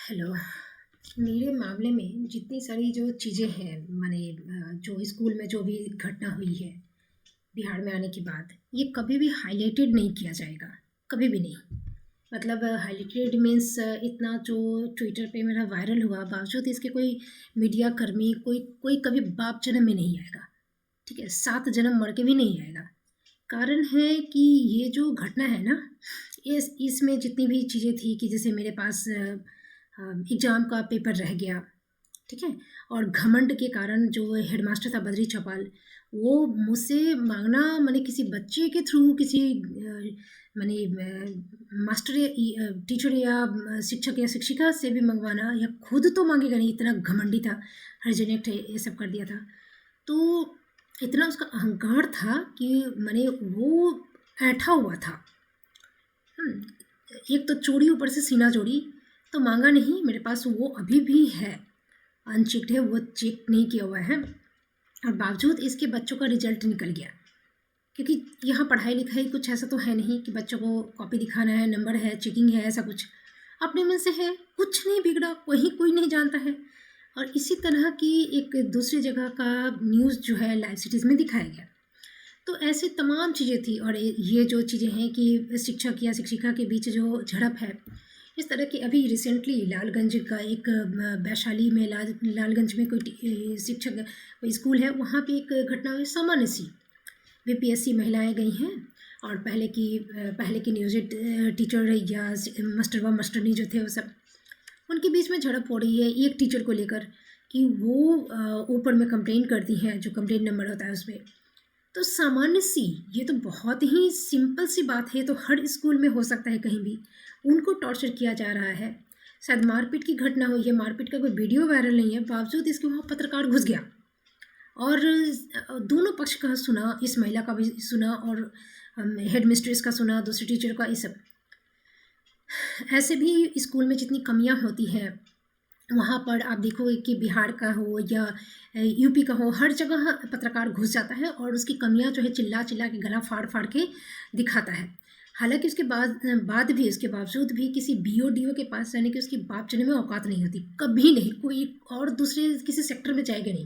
Hello. मेरे मामले में जितनी सारी जो चीज़ें हैं माने जो स्कूल में जो भी घटना हुई है बिहार में आने के बाद, ये कभी भी हाइलाइटेड नहीं किया जाएगा, कभी भी नहीं। मतलब हाइलाइटेड मीन्स इतना जो ट्विटर पे मेरा वायरल हुआ, बावजूद इसके कोई मीडिया कर्मी कोई कोई कभी बाप जन्म में नहीं आएगा। ठीक है, 7 जन्म मर के भी नहीं आएगा। कारण है कि ये जो घटना है ना, इसमें जितनी भी चीज़ें थी कि जैसे मेरे पास एग्ज़ाम का पेपर रह गया, ठीक है? और घमंड के कारण जो हेडमास्टर था बद्री चौपाल, वो मुझसे माँगना माने किसी बच्चे के थ्रू किसी माने मास्टर या टीचर या शिक्षक या शिक्षिका से भी मँगवाना या खुद तो माँगेगा नहीं, इतना घमंडी था, हाइजीनिक थे, ये सब कर दिया था। तो इतना उसका अहंकार था कि माने वो ऐंठा हुआ था। हुँ, एक तो चूड़ी ऊपर से सीना जोड़ी, तो माँगा नहीं, मेरे पास वो अभी भी है, अनचेक्ड है, वो चेक नहीं किया हुआ है और बावजूद इसके बच्चों का रिज़ल्ट निकल गया। क्योंकि यहाँ पढ़ाई-लिखाई कुछ ऐसा तो है नहीं कि बच्चों को कॉपी दिखाना है, नंबर है, चेकिंग है, ऐसा कुछ। अपने मन से है, कुछ नहीं बिगड़ा, वहीं कोई नहीं जानता है। और इसी तरह की एक दूसरी जगह का न्यूज़ जो है लाइव सिटीज़ में दिखाया गया। तो ऐसी तमाम चीज़ें थी और ये जो चीज़ें हैं कि शिक्षक या शिक्षिका के बीच जो झड़प है, इस तरह की अभी रिसेंटली लालगंज का एक वैशाली में लालगंज में कोई शिक्षक कोई स्कूल है, वहाँ पे एक घटना हुई सामान्य सी। बीपीएससी महिलाएं गई हैं और पहले की न्यूज़ टीचर या मास्टर व मास्टरनी जो थे वो सब, उनके बीच में झड़प हो रही है एक टीचर को लेकर कि वो ऊपर में कंप्लेन करती हैं, जो कंप्लेन नंबर होता है उसमें। तो सामान्य सी, ये तो बहुत ही सिंपल सी बात है, तो हर स्कूल में हो सकता है कहीं भी। उनको टॉर्चर किया जा रहा है। शायद मारपीट की घटना हुई है, मारपीट का कोई वीडियो वायरल नहीं है, बावजूद इसके वहाँ पत्रकार घुस गया और दोनों पक्ष का सुना, इस महिला का भी सुना और हेड मिस्ट्रेस का सुना, दूसरे टीचर का, ये सब। ऐसे भी स्कूल में जितनी कमियाँ होती हैं, वहाँ पर आप देखोगे कि बिहार का हो या यूपी का हो, हर जगह पत्रकार घुस जाता है और उसकी कमियाँ जो है चिल्ला चिल्ला के गला फाड़ फाड़ के दिखाता है। हालांकि उसके बाद भी, उसके बावजूद भी किसी बीओ के पास जाने की उसकी बाप चलने में औकात नहीं होती, कभी नहीं। कोई और दूसरे किसी सेक्टर में जाएगा नहीं,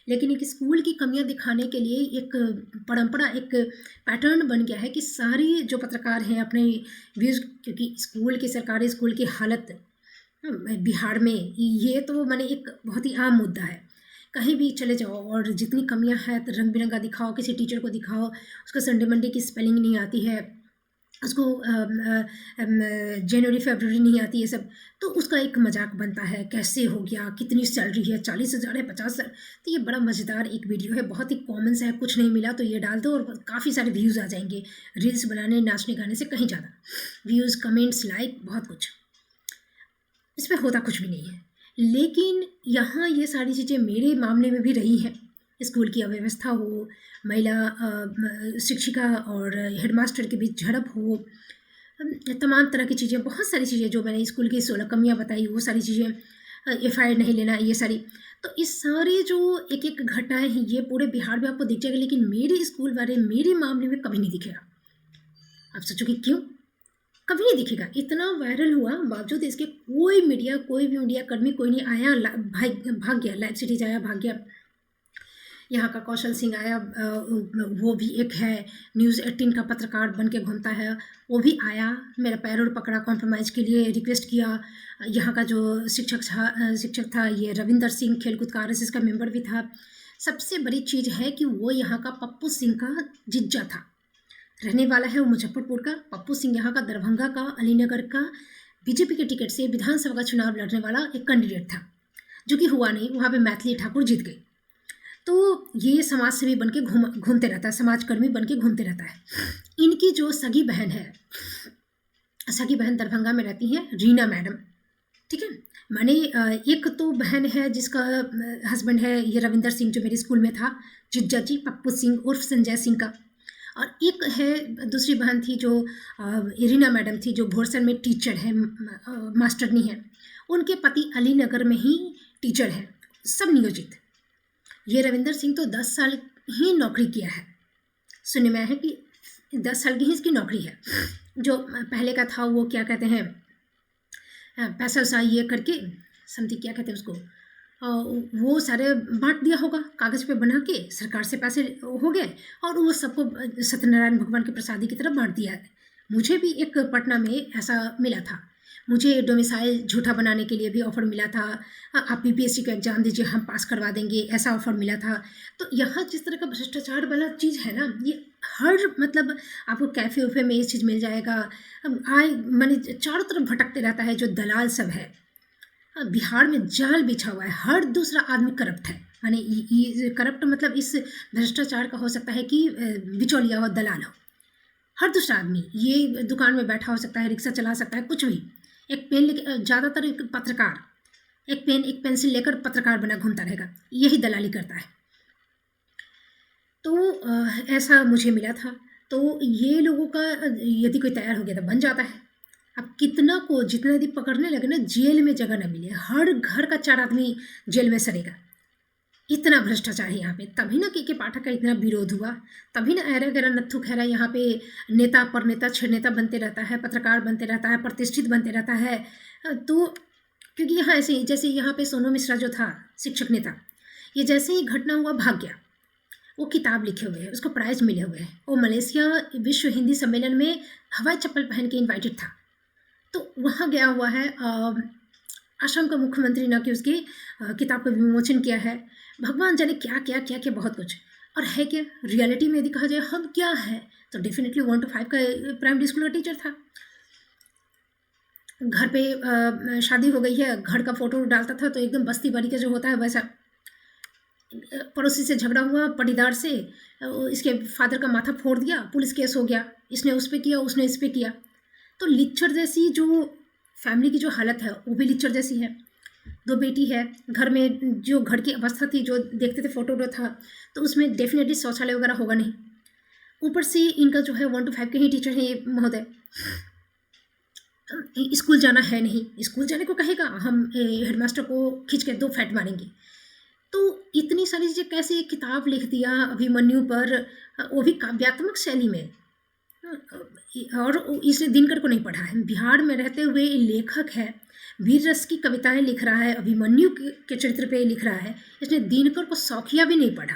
लेकिन एक स्कूल की कमियां दिखाने के लिए एक परंपरा, एक पैटर्न बन गया है कि सारी जो पत्रकार हैं अपने व्यूज़, क्योंकि स्कूल की, सरकारी स्कूल की हालत बिहार में, ये तो माने एक बहुत ही आम मुद्दा है। कहीं भी चले जाओ और जितनी कमियां हैं तो रंग बिरंगा दिखाओ, किसी टीचर को दिखाओ, उसको संडे मंडे की स्पेलिंग नहीं आती है, उसको जनवरी फरवरी नहीं आती है सब, तो उसका एक मजाक बनता है, कैसे हो गया, कितनी सैलरी है, 40,000 है, 50,000। तो ये बड़ा मज़ेदार एक वीडियो है, बहुत ही कॉमन सा है, कुछ नहीं मिला तो ये डाल दो और काफ़ी सारे व्यूज़ आ जाएंगे। रील्स बनाने, नाचने गाने से कहीं ज़्यादा व्यूज़, कमेंट्स, लाइक, बहुत कुछ। इसमें होता कुछ भी नहीं है। लेकिन यहाँ ये सारी चीज़ें मेरे मामले में भी रही हैं। स्कूल की अव्यवस्था हो, महिला शिक्षिका और हेडमास्टर के बीच झड़प हो, तमाम तरह की चीज़ें, बहुत सारी चीज़ें जो मैंने स्कूल की 16 कमियाँ बताई, वो सारी चीज़ें, एफआईआर नहीं लेना, ये सारी। तो इस सारे जो एक-एक घटनाएँ हैं, ये पूरे बिहार में आपको दिख जाएगा, लेकिन मेरे स्कूल वाले मेरे मामले में कभी नहीं दिखेगा। आप सोचोगे क्यों? कभी नहीं दिखेगा। इतना वायरल हुआ, बावजूद इसके कोई भी मीडिया कर्मी कोई नहीं आया, भाग गया, लाइव सिटीज़ आया, भाग गया। यहाँ का कौशल सिंह आया, वो भी एक है, न्यूज़ 18 का पत्रकार बन के घूमता है, वो भी आया, मेरा पैरोल पकड़ा, कॉम्प्रोमाइज़ के लिए रिक्वेस्ट किया। यहाँ का जो शिक्षक था ये रविंदर सिंह, खेलकूद का आरएसएस का मेंबर भी था। सबसे बड़ी चीज़ है कि वो यहाँ का पप्पू सिंह का जीजा था, रहने वाला है वो मुजफ्फरपुर का। पप्पू सिंह यहाँ का दरभंगा का, अलीनगर का बीजेपी के टिकट से विधानसभा का चुनाव लड़ने वाला एक कैंडिडेट था, जो कि हुआ नहीं, वहाँ पे मैथिली ठाकुर जीत गई। तो ये समाज सेवी बन के घूमते रहता है, समाजकर्मी बन के घूमते रहता है। इनकी जो सगी बहन है, सगी बहन दरभंगा में रहती हैं, रीना मैडम, ठीक है। माने एक तो बहन है जिसका हस्बैंड है ये रविंदर सिंह, जो मेरे स्कूल में था, जिज्जा जी, पप्पू सिंह उर्फ संजय सिंह का। और एक है दूसरी बहन थी जो इरीना मैडम थी, जो भोरसन में टीचर है, मास्टरनी है। उनके पति अलीनगर में ही टीचर है, सब नियोजित। ये रविंदर सिंह तो 10 साल ही नौकरी किया है, सुनने में आया है कि 10 साल की ही इसकी नौकरी है। जो पहले का था वो क्या कहते हैं, पैसा वैसा ये करके समथिंग क्या कहते हैं उसको, वो सारे बांट दिया होगा कागज़ पे बना के, सरकार से पैसे हो गए और वो सबको सत्यनारायण भगवान के प्रसादी की तरफ बांट दिया। मुझे भी एक पटना में ऐसा मिला था। मुझे डोमिसाइल झूठा बनाने के लिए भी ऑफ़र मिला था। आप पीपीएससी का एग्ज़ाम दीजिए, हम पास करवा देंगे, ऐसा ऑफ़र मिला था। तो यहाँ जिस तरह का भ्रष्टाचार वाला चीज़ है ना, ये हर मतलब आपको कैफ़े वैफ़े में ये चीज़ मिल जाएगा। माने चारों तरफ भटकते रहता है जो दलाल सब है। बिहार में जाल बिछा हुआ है, हर दूसरा आदमी करप्ट है। माने ये करप्ट मतलब इस भ्रष्टाचार का हो सकता है कि बिचौलिया हो, दलाल हो। हर दूसरा आदमी ये दुकान में बैठा हो सकता है, रिक्शा चला सकता है, कुछ भी। एक पेन लेके, ज़्यादातर एक पत्रकार एक पेन एक पेंसिल लेकर पत्रकार बना घूमता रहेगा, यही दलाली करता है। तो ऐसा मुझे मिला था। तो ये लोगों का यदि कोई तैयार हो गया तो बन जाता है। अब कितना को जितना यदि पकड़ने लगे ना, जेल में जगह न मिले, हर घर का 4 आदमी जेल में सड़ेगा। इतना भ्रष्टाचार है यहाँ पे। तभी ना के पाठक का इतना विरोध हुआ, तभी ना ऐरा गैरा नत्थू खैरा यहाँ पे नेता पर नेता छेड़ नेता बनते रहता है, पत्रकार बनते रहता है, प्रतिष्ठित बनते रहता है। तो क्योंकि यहाँ ऐसे ही जैसे यहाँ पे सोनू मिश्रा जो था शिक्षक नेता, ये जैसे ही घटना हुआ भाग गया। वो किताब लिखे हुए है, उसको प्राइज़ मिले हुए हैं। वो मलेशिया विश्व हिंदी सम्मेलन में हवाई चप्पल पहन के इन्वाइटेड था। तो वहाँ गया हुआ है। असम का मुख्यमंत्री ने कि उसकी किताब का विमोचन किया है। भगवान जाने क्या क्या क्या क्या बहुत कुछ। और है क्या रियलिटी में यदि कहा जाए हम क्या है, तो डेफिनेटली 1 to 5 का प्राइमरी स्कूल का टीचर था। घर पे शादी हो गई है, घर का फोटो डालता था तो एकदम बस्ती बारी का जो होता है वैसा। पड़ोसी से झगड़ा हुआ पटीदार से, इसके फादर का माथा फोड़ दिया, पुलिस केस हो गया, इसने उस पर किया, उसने इस पर किया। तो लिच्चर जैसी जो फैमिली की जो हालत है वो भी लिच्चर जैसी है। 2 बेटी है, घर में जो घर की अवस्था थी, जो देखते थे फोटो था, तो उसमें डेफिनेटली शौचालय वगैरह होगा नहीं। ऊपर से इनका जो है 1 to 5 के ही टीचर है महोदय। स्कूल जाना है नहीं, स्कूल जाने को कहेगा, हम हेडमास्टर को खींच के 2 फैट मारेंगे। तो इतनी सारी चीज़ें कैसे एक किताब लिख दिया अभिमन्यु पर, वो भी काव्यात्मक शैली में। और इसने दिनकर को नहीं पढ़ा है। बिहार में रहते हुए लेखक है, वीर रस की कविताएं लिख रहा है, अभिमन्यु के चरित्र पे लिख रहा है। इसने दिनकर को शौकिया भी नहीं पढ़ा।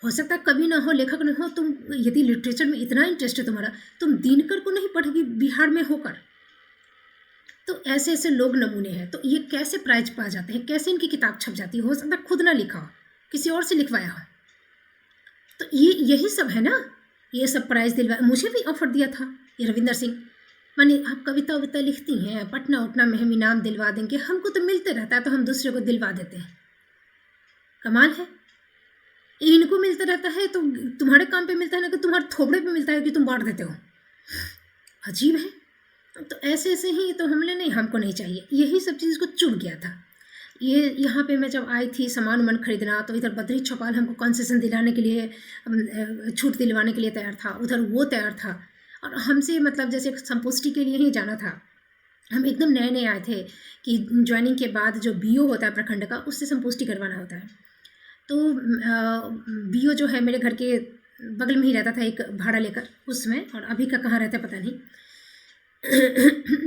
हो सकता है कभी ना हो, लेखक न हो, तुम यदि लिटरेचर में इतना इंटरेस्ट है तुम्हारा, तुम दिनकर को नहीं पढ़ोगी बिहार में होकर। तो ऐसे ऐसे लोग नमूने हैं। तो ये कैसे प्राइज पा जाते हैं, कैसे इनकी किताब छप जाती है? हो सकता है खुद ना लिखा हो, किसी और से लिखवाया हो। तो ये यही सब है ना, ये सब प्राइज़ दिलवाया। मुझे भी ऑफर दिया था ये रविंदर सिंह, माने आप कविता वविता लिखती हैं, पटना उटना में हम इनाम दिलवा देंगे। हमको तो मिलते रहता है तो हम दूसरे को दिलवा देते हैं। कमाल है, इनको मिलता रहता है तो तुम्हारे काम पे मिलता है ना, कि तुम्हारे थोबड़े पे मिलता है कि तुम बांट देते हो। अजीब है। तो ऐसे ऐसे ही तो हमने नहीं, हमको नहीं चाहिए। यही सब चीज़ को चुभ गया था। ये यहाँ पे मैं जब आई थी सामान वामान खरीदना, तो इधर बद्री चौपाल हमको कंसेशन दिलाने के लिए, छूट दिलवाने के लिए तैयार था, उधर वो तैयार था। और हमसे मतलब जैसे संपुष्टि के लिए ही जाना था। हम एकदम नए नए आए थे कि ज्वाइनिंग के बाद जो बीओ होता है प्रखंड का, उससे संपुष्टि करवाना होता है। तो बीओ जो है मेरे घर के बगल में ही रहता था एक भाड़ा लेकर उसमें, और अभी का कहाँ रहता है पता नहीं।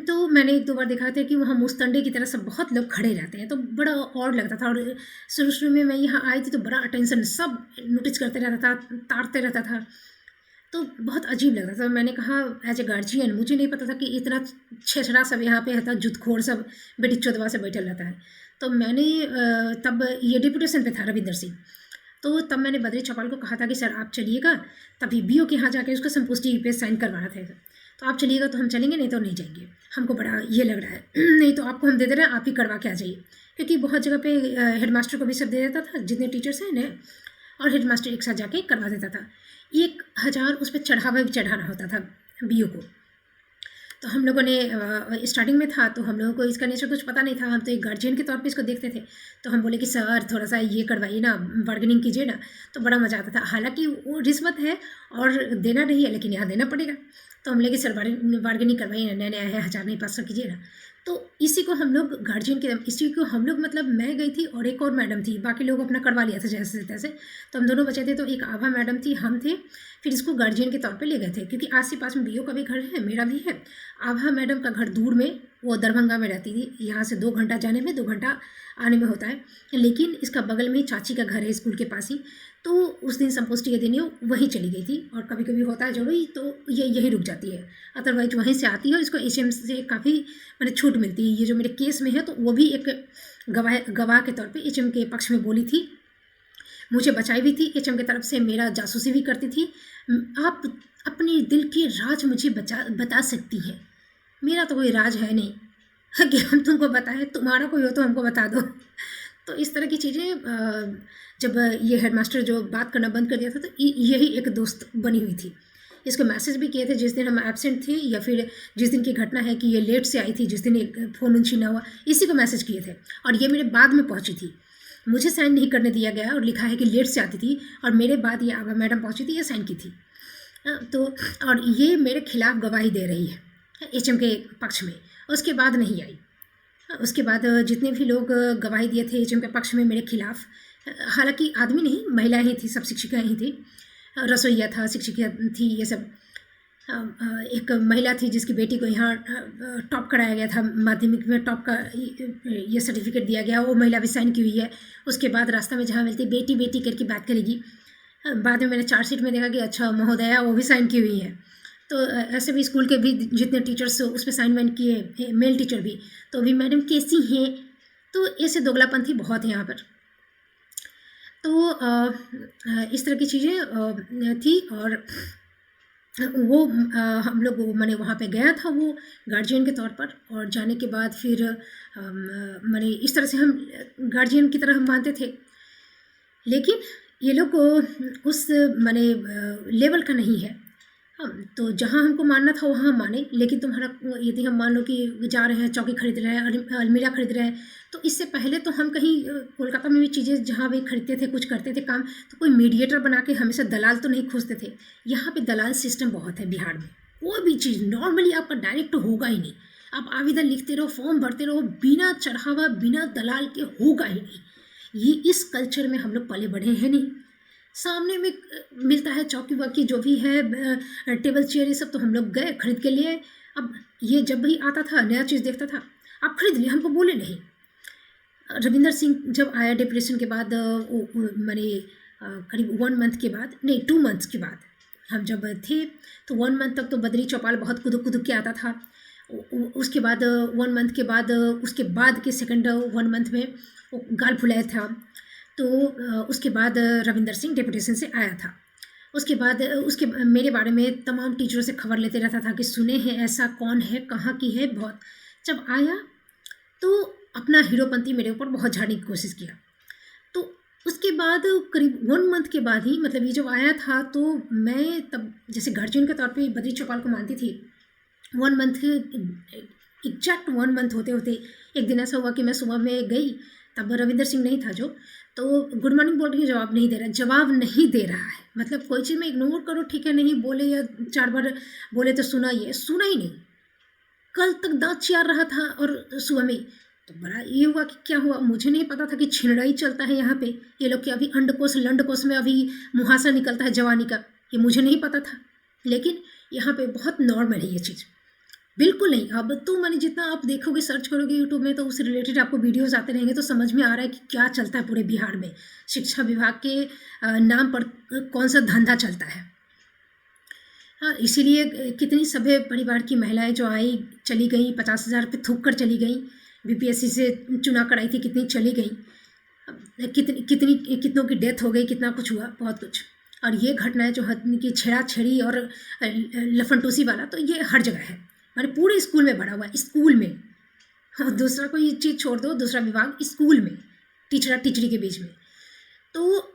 तो मैंने 1-2 बार देखा था कि वहाँ मुस्तंडे की तरह सब बहुत लोग खड़े रहते हैं, तो बड़ा और लगता था। और शुरू शुरू में मैं यहाँ आई थी तो बड़ा अटेंशन, सब नोटिस करते रहता था, ताड़ते रहता था, तो बहुत अजीब लगता था। मैंने कहा एज ए गार्जियन, मुझे नहीं पता था कि इतना छेछड़ा सब यहाँ पे है, जुतखोर सब बेटी चौदवा से बैठा रहता है। तो मैंने तब ये डिप्यूटेशन पे था रविंदर सिंह, तो तब मैंने बद्री चौपाल को कहा था कि सर आप चलिएगा, तभी बीओ के यहाँ जाके उसका संपुष्टि पे साइन करवाना था। तो आप चलिएगा तो हम चलेंगे, नहीं तो नहीं जाएंगे। हमको बड़ा ये लग रहा है, नहीं तो आपको हम दे रहे हैं, आप ही करवा के आ जाइए। क्योंकि बहुत जगह पे हेडमास्टर को भी सब दे देता था, जितने टीचर्स हैं ना, और हेडमास्टर एक साथ जाके करवा देता था। 1000 उस पर चढ़ावा भी चढ़ाना होता था बीओ को। तो हम लोगों ने स्टार्टिंग में था, तो हम लोगों को इसका नेचर कुछ पता नहीं था, हम तो एक गार्जियन के तौर पे इसको देखते थे। तो हम बोले कि सर थोड़ा सा ये करवाइए ना, बार्गेनिंग कीजिए ना, तो बड़ा मज़ा आता था। हालांकि वो रिश्वत है और देना नहीं है, लेकिन यहाँ देना पड़ेगा। तो हम लेके सर बार्गेनिंग करवाइए ना, नए नए आए हैं, 1000 नहीं 500 कीजिए ना। तो इसी को हम लोग मतलब मैं गई थी और एक और मैडम थी, बाकी लोग अपना करवा लिया था जैसे तैसे। तो हम दोनों बचे थे, तो एक आभा मैडम थी, हम थे, फिर इसको गार्जियन के तौर पे ले गए थे क्योंकि आस ही पास में बीओ का भी घर है, मेरा भी है। आभा मैडम का घर दूर में, वो दरभंगा में रहती थी, यहाँ से 2 घंटा जाने में 2 घंटा आने में होता है, लेकिन इसका बगल में ही चाची का घर है स्कूल के पास ही। तो उस दिन संगोष्ठी के दिन ये वहीं चली गई थी, और कभी कभी होता है जरूरी तो ये यहीं रुक जाती है, अदरवाइज वहीं से आती है। और इसको एचएम से काफ़ी मैंने छूट मिलती है। ये जो मेरे केस में है तो वो भी एक गवाह के तौर पे एचएम के पक्ष में बोली थी, मुझे बचाई भी थी एचएम की तरफ से, मेरा जासूसी भी करती थी। आप अपने दिल के राज मुझे बता सकती हैं, मेरा तो कोई राज है नहीं कि हम तुमको बताएं, तुम्हारा कोई हो तो हमको बता दो। तो इस तरह की चीज़ें जब ये हेडमास्टर जो बात करना बंद कर दिया था, तो यही एक दोस्त बनी हुई थी। इसको मैसेज भी किए थे जिस दिन हम एब्सेंट थे, या फिर जिस दिन की घटना है कि ये लेट से आई थी, जिस दिन एक फ़ोन उन छीना हुआ, इसी को मैसेज किए थे। और ये मेरे बाद में पहुंची थी, मुझे साइन नहीं करने दिया गया और लिखा है कि लेट से आती थी, और मेरे बाद ये आभा मैडम पहुंची थी, ये साइन की थी। तो और ये मेरे खिलाफ गवाही दे रही है एचएम के पक्ष में, उसके बाद नहीं आई। उसके बाद जितने भी लोग गवाही दिए थे एचएम के पक्ष में मेरे खिलाफ, हालांकि आदमी नहीं, महिलाएं ही थी, सब शिक्षिकाएं ही थी, रसोइया था, शिक्षिका थी, ये सब। एक महिला थी जिसकी बेटी को यहाँ टॉप कराया गया था, माध्यमिक में टॉप का ये सर्टिफिकेट दिया गया, वो महिला भी साइन की हुई है। उसके बाद रास्ता में जहाँ मिलती बेटी बेटी करके बात करेगी, बाद में मैंने चार्जशीट में देखा कि अच्छा महोदया वो भी साइन की हुई है। तो ऐसे भी स्कूल के भी जितने टीचर्स उस पर साइन वाइन किए, मेल टीचर भी, तो भी मैडम कैसी हैं। तो ऐसे दोगलापंथी बहुत है यहाँ पर। तो इस तरह की चीज़ें थी। और वो हम लोग मैंने वहाँ पे गया था वो गार्जियन के तौर पर, और जाने के बाद फिर मैंने इस तरह से हम गार्जियन की तरह हम मानते थे, लेकिन ये लोग उस मैंने लेवल का नहीं है। हम तो जहाँ हमको मानना था वहाँ हम माने, लेकिन तुम्हारा यदि हम मान लो कि जा रहे हैं चौकी खरीद रहे हैं, अलमीरा खरीद रहे हैं, तो इससे पहले तो हम कहीं कोलकाता में भी चीज़ें जहाँ भी खरीदते थे, कुछ करते थे काम, तो कोई मीडिएटर बना के हमेशा दलाल तो नहीं खोजते थे। यहाँ पे दलाल सिस्टम बहुत है बिहार में। कोई भी चीज़ नॉर्मली आपका डायरेक्ट होगा ही नहीं, आप आवेदन लिखते रहो, फॉर्म भरते रहो, बिना चढ़ावा बिना दलाल के होगा ही नहीं। ये इस कल्चर में हम लोग पले बढ़े हैं नहीं। सामने में मिलता है चौकी वौकी जो भी है, टेबल चेयर, ये सब तो हम लोग गए खरीद के लिए। अब ये जब भी आता था नया चीज़ देखता था, आप खरीद लिए, हमको बोले नहीं। रविंदर सिंह जब आया डिप्रेशन के बाद, मैंने करीब 1 मंथ के बाद, नहीं 2 मंथ्स के बाद हम जब थे, तो 1 मंथ तक तो बद्री चौपाल बहुत कुदुक कुदुक के आता था। उसके बाद 1 मंथ के बाद, उसके बाद के सेकंड 1 मंथ में वो गाल फुलाया था। तो उसके बाद रविंदर सिंह डिप्रेशन से आया था। उसके बाद उसके मेरे बारे में तमाम टीचरों से खबर लेते रहता था कि सुने हैं ऐसा, कौन है, कहाँ की है, बहुत। जब आया तो अपना हीरोपंती मेरे ऊपर बहुत झाड़ने की कोशिश किया। तो उसके बाद करीब 1 मंथ के बाद ही, मतलब ये जब आया था, तो मैं तब जैसे गार्जियन के तौर पे बद्री चौपाल को मानती थी। 1 मंथ, एग्जैक्ट 1 मंथ होते होते एक दिन ऐसा हुआ कि मैं सुबह में गई, तब रविंदर सिंह नहीं था जो, तो गुड मॉर्निंग बोल रही है, जवाब नहीं दे रहा है। मतलब कोई चीज़ में इग्नोर करो, ठीक है, नहीं बोले या 4 बार बोले तो सुना ही नहीं। कल तक दांत चियार रहा था, और सुबह में तो बड़ा ये हुआ कि क्या हुआ, मुझे नहीं पता था कि छिनड़ाई चलता है यहाँ पे। ये लोग कि अभी अंडकोश लंडकोश में अभी मुहासा निकलता है जवानी का, ये मुझे नहीं पता था। लेकिन यहाँ पे बहुत नॉर्मल है ये चीज़, बिल्कुल नहीं। अब तो मैंने जितना आप देखोगे, सर्च करोगे यूट्यूब में, तो उससे रिलेटेड आपको वीडियोस आते रहेंगे, तो समझ में आ रहा है कि क्या चलता है पूरे बिहार में। शिक्षा विभाग के नाम पर कौन सा धंधा चलता है। हाँ, इसीलिए कितनी सभ्य परिवार की महिलाएं जो आई चली गई, 50,000 पे थूक कर चली गई, बीपीएससी से चुना कर आई थी, कितनी चली गई, कितनों की डेथ हो गई, कितना कुछ हुआ, बहुत कुछ। और ये घटनाएं जो की छेड़ा छेड़ी और लफनटूसी वाला, तो ये हर जगह है, मैंने पूरे स्कूल में बढ़ा हुआ है, स्कूल में। हाँ, दूसरा कोई चीज़ छोड़ दो, दूसरा विभाग, स्कूल में टीचरा टीचरी के बीच में। तो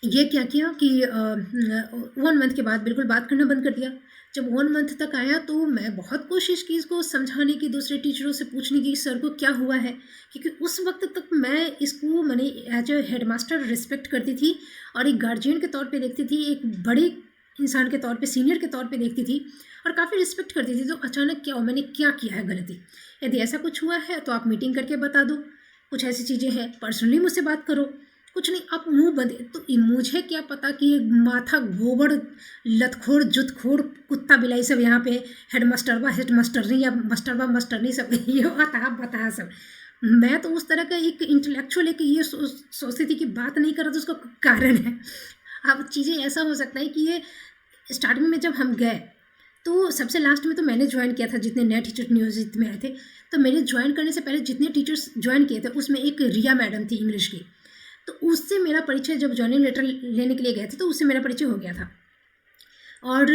ये क्या किया कि 1 मंथ के बाद बिल्कुल बात करना बंद कर दिया। जब 1 मंथ तक आया तो मैं बहुत कोशिश की इसको समझाने की, दूसरे टीचरों से पूछने की सर को क्या हुआ है, क्योंकि उस वक्त तक मैं इसको मैंने एज ए हेडमास्टर रिस्पेक्ट करती थी, और एक गार्जियन के तौर पे देखती थी, एक बड़े इंसान के तौर पे, सीनियर के तौर पे देखती थी। और काफ़ी रिस्पेक्ट करती थी। तो अचानक क्या हो, मैंने क्या किया है गलती? यदि ऐसा कुछ हुआ है तो आप मीटिंग करके बता दो, कुछ ऐसी चीज़ें हैं पर्सनली मुझसे बात करो, कुछ नहीं आप मुंह बंद। तो मुझे क्या पता कि ये माथा गोबर लतखोर जुतखोर कुत्ता बिलाई सब यहाँ पे हेड मास्टरनी या मास्टरनी सब ये अता बता सब। मैं तो उस तरह का एक इंटेलेक्चुअल एक ये सोचती थी कि बात नहीं कर रहा तो उसका कारण है। अब चीज़ें ऐसा हो सकता है कि ये स्टार्टिंग में जब हम गए तो सबसे लास्ट में तो मैंने ज्वाइन किया था, जितने नए टीचर नियोजित में आए थे। तो मेरे ज्वाइन करने से पहले जितने टीचर्स ज्वाइन किए थे उसमें एक रिया मैडम थी इंग्लिश की। तो उससे मेरा परिचय, जब ज्वाइनिंग लेटर लेने के लिए गए थे तो उससे मेरा परिचय हो गया था। और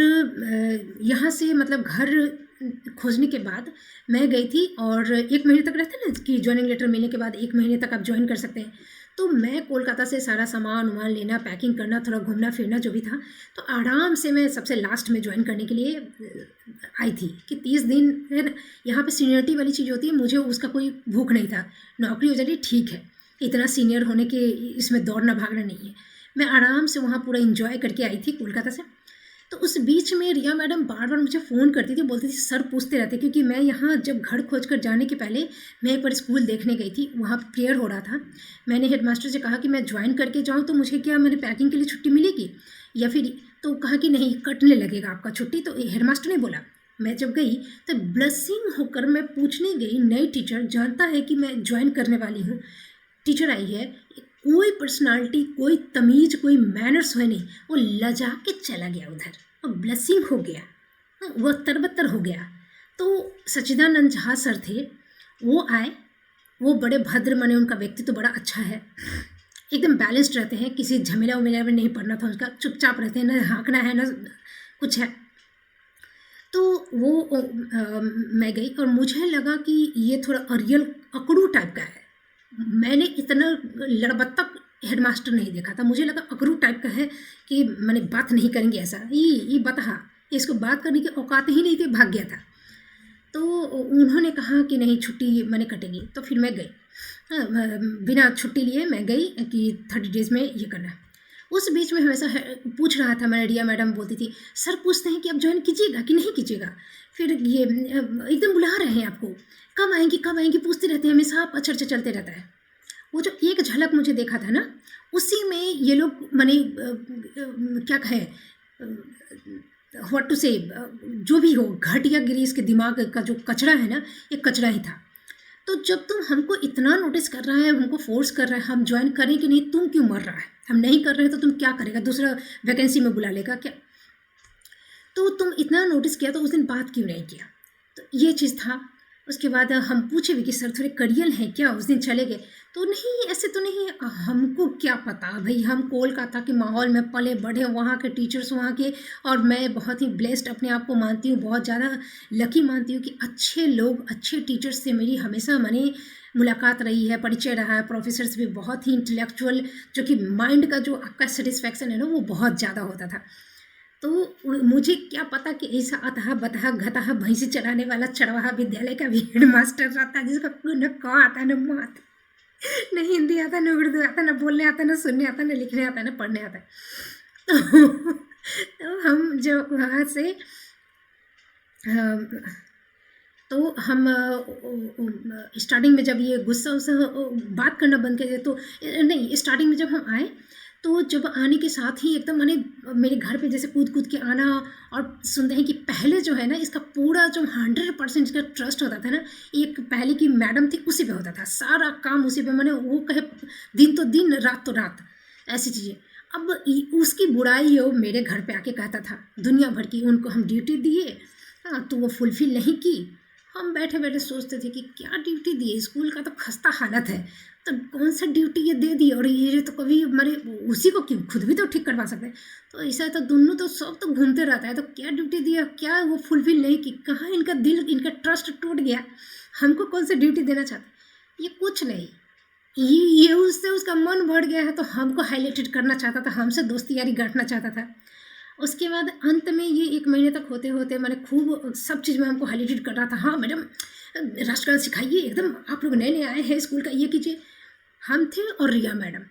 यहाँ से मतलब घर खोजने के बाद मैं गई थी, और 1 महीने तक रहते ना कि ज्वाइनिंग लेटर मिलने के बाद 1 महीने तक आप ज्वाइन कर सकते हैं। तो मैं कोलकाता से सारा सामान-वामान लेना, पैकिंग करना, थोड़ा घूमना-फिरना जो भी था, तो आराम से मैं सबसे लास्ट में ज्वाइन करने के लिए आई थी कि 30 दिन है ना। यहाँ पे सीनियरिटी वाली चीज़ होती है, मुझे उसका कोई भूख नहीं था। नौकरी हो जाती ठीक है, इतना सीनियर होने के इसमें दौड़ना भागना नहीं है। मैं आराम से वहाँ पूरा एन्जॉय करके आई थी कोलकाता से। तो उस बीच में रिया मैडम बार-बार मुझे फ़ोन करती थी, बोलती थी सर पूछते रहते, क्योंकि मैं यहाँ जब घर खोज कर जाने के पहले मैं एक बार स्कूल देखने गई थी, वहाँ प्रेयर हो रहा था। मैंने हेडमास्टर से कहा कि मैं ज्वाइन करके जाऊँ तो मुझे क्या मेरी पैकिंग के लिए छुट्टी मिलेगी या फिर, तो कहा कि नहीं कटने लगेगा आपका छुट्टी। तो हेडमास्टर ने बोला, मैं जब गई तो ब्लसिंग होकर मैं पूछने गई, नई टीचर जानता है कि मैं ज्वाइन करने वाली हूँ, टीचर आई है, कोई पर्सनालिटी, कोई तमीज़, कोई मैनर्स है नहीं, वो लजा के चला गया उधर और ब्लेसिंग हो गया, वो तरबतर हो गया। तो सच्चिदानंद झा सर थे, वो आए, वो बड़े भद्र माने, उनका व्यक्तित्व तो बड़ा अच्छा है, एकदम बैलेंस्ड रहते हैं, किसी झमेला उमेला में नहीं पड़ना था उनका, चुपचाप रहते हैं, ना हाँकना है ना कुछ है। तो वो मैं गई और मुझे लगा कि ये थोड़ा अरियल अकड़ू टाइप का है। मैंने इतना लड़बत्ता हेडमास्टर नहीं देखा था, मुझे लगा अकड़ू टाइप का है कि मैंने बात नहीं करेंगे ऐसा, ये बता, इसको बात करने की औकात ही नहीं थी, भाग गया था। तो उन्होंने कहा कि नहीं छुट्टी मैंने कटेगी, तो फिर मैं गई, बिना छुट्टी लिए मैं गई कि 30 डेज़ में ये करना है। उस बीच में हमेशा पूछ रहा था, मैं रिया मैडम बोलती थी सर पूछते हैं कि आप ज्वाइन कीजिएगा कि नहीं कीजिएगा, फिर ये एकदम बुला रहे हैं आपको, कब आएंगी पूछते रहते हैं हमेशा, आप अच्छा चलते रहता है। वो जो एक झलक मुझे देखा था ना, उसी में ये लोग माने क्या कहें, व्हाट टू से, जो भी हो, घटिया गिरी इसके दिमाग का जो कचरा है ना, ये कचरा ही था। तो जब तुम हमको इतना नोटिस कर रहा है, हमको फोर्स कर रहा है हम ज्वाइन करें कि नहीं, तुम क्यों मर रहा है, हम नहीं कर रहे हैं तो तुम क्या करेगा, दूसरा वैकेंसी में बुला लेगा क्या? तो तुम इतना नोटिस किया तो उस दिन बात क्यों नहीं किया? तो ये चीज़ था। उसके बाद हम पूछे भी कि सर थोड़े कड़ियल हैं क्या, उस दिन चले गए। तो नहीं ऐसे तो नहीं, हमको क्या पता भाई, हम कोलकाता के माहौल में पले बढ़े, वहाँ के टीचर्स वहाँ के, और मैं बहुत ही ब्लेस्ड अपने आप को मानती हूँ, बहुत ज़्यादा लकी मानती हूँ कि अच्छे लोग, अच्छे टीचर्स से मेरी हमेशा माने मुलाकात रही है, परिचय रहा है। प्रोफेसर्स भी बहुत ही इंटेलेक्चुअल, जो कि माइंड का जो आपका सेटिस्फैक्शन है ना, वो बहुत ज़्यादा होता था। तो मुझे क्या पता कि ऐसा अतः बतः घतः भैंसी चराने वाला चरवाहा विद्यालय का भी हेडमास्टर रहता है, जिसको न क आता न म आता, न हिंदी आता, न उर्दू आता, न बोलने आता, न सुनने आता, न लिखने आता, न पढ़ने आता। तो हम जब वहाँ से तो हम स्टार्टिंग में जब ये गुस्सा उस्सा बात करना बंद कर दिया, तो नहीं, स्टार्टिंग में जब हम आए तो जब आने के साथ ही एकदम माने मेरे घर पे जैसे कूद कूद के आना, और सुनते हैं कि पहले जो है ना इसका पूरा जो 100% इसका ट्रस्ट होता था ना, एक पहले की मैडम थी उसी पे होता था, सारा काम उसी पे, मैंने वो कहे दिन तो दिन रात तो रात, ऐसी चीज़ें। अब उसकी बुराई वो मेरे घर पे आके कहता था दुनिया भर की, उनको हम ड्यूटी दिए, हाँ तो वो फुलफिल नहीं की। हम बैठे बैठे सोचते थे कि क्या ड्यूटी दी है, स्कूल का तो खस्ता हालत है, तो कौन सा ड्यूटी ये दे दी, और ये तो कभी हमारे उसी को क्यों, खुद भी तो ठीक करवा सकते हैं। तो ऐसा है तो दोनों तो सब तो घूमते रहता है, तो क्या ड्यूटी दिया, क्या वो फुलफिल नहीं की, कहाँ इनका दिल, इनका ट्रस्ट टूट गया, हमको कौन सा ड्यूटी देना चाहते, ये कुछ नहीं, ये उससे उसका मन बढ़ गया है, तो हमको हाईलाइटेड करना चाहता था, हमसे दोस्ती यारी गांठना चाहता था। उसके बाद अंत में ये 1 महीने तक होते होते मैंने खूब सब चीज़ में हमको हाईलाइटेड कर रहा था, हाँ मैडम राष्ट्रगान सिखाइए, एकदम आप लोग नए नए आए हैं स्कूल का, ये कीजिए। हम थे और रिया मैडम,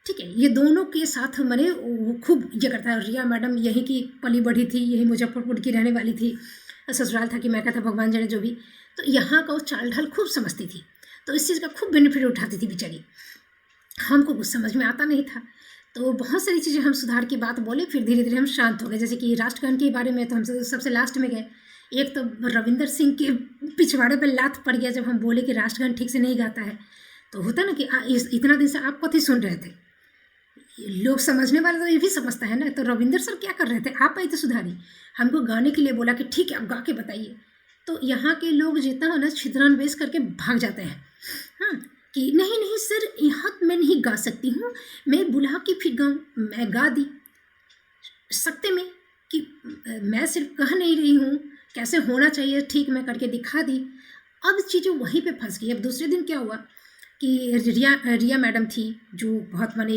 ठीक है, ये दोनों के साथ मैंने वो खूब ये करता है। रिया मैडम यहीं की पली बढ़ी थी, यही मुजफ्फरपुर की रहने वाली थी, ससुराल था कि मैं था भगवान जाने जो भी। तो यहाँ का वो चाल ढाल खूब समझती थी, तो इस चीज़ का खूब बेनिफिट उठाती थी बेचारी। हमको कुछ समझ में आता नहीं था, तो बहुत सारी चीज़ें हम सुधार की बात बोले, फिर धीरे धीरे हम शांत हो गए। जैसे कि राष्ट्रगान के बारे में तो हम सबसे लास्ट में गए। एक तो रविंदर सिंह के पिछवाड़े पे लात पड़ गया जब हम बोले कि राष्ट्रगान ठीक से नहीं गाता है। तो होता ना कि इतना दिन से आप कथी सुन रहे थे, लोग समझने वाले तो ये भी समझता है ना। तो रविंदर सर क्या कर रहे थे, आप आई तो सुधारी, हमको गाने के लिए बोला कि ठीक है आप गा के बताइए। तो यहाँ के लोग जितना हो ना छिद्रान्वेष करके भाग जाते हैं। हाँ, कि नहीं नहीं सर यहाँ मैं नहीं गा सकती हूँ, मैं बुला के फिर गाऊँ। मैं गा दी सकते में कि मैं सिर्फ कह नहीं रही हूँ, कैसे होना चाहिए ठीक मैं करके दिखा दी। अब चीज़ें वहीं पे फंस गई। अब दूसरे दिन क्या हुआ कि रिया मैडम थी जो बहुत माने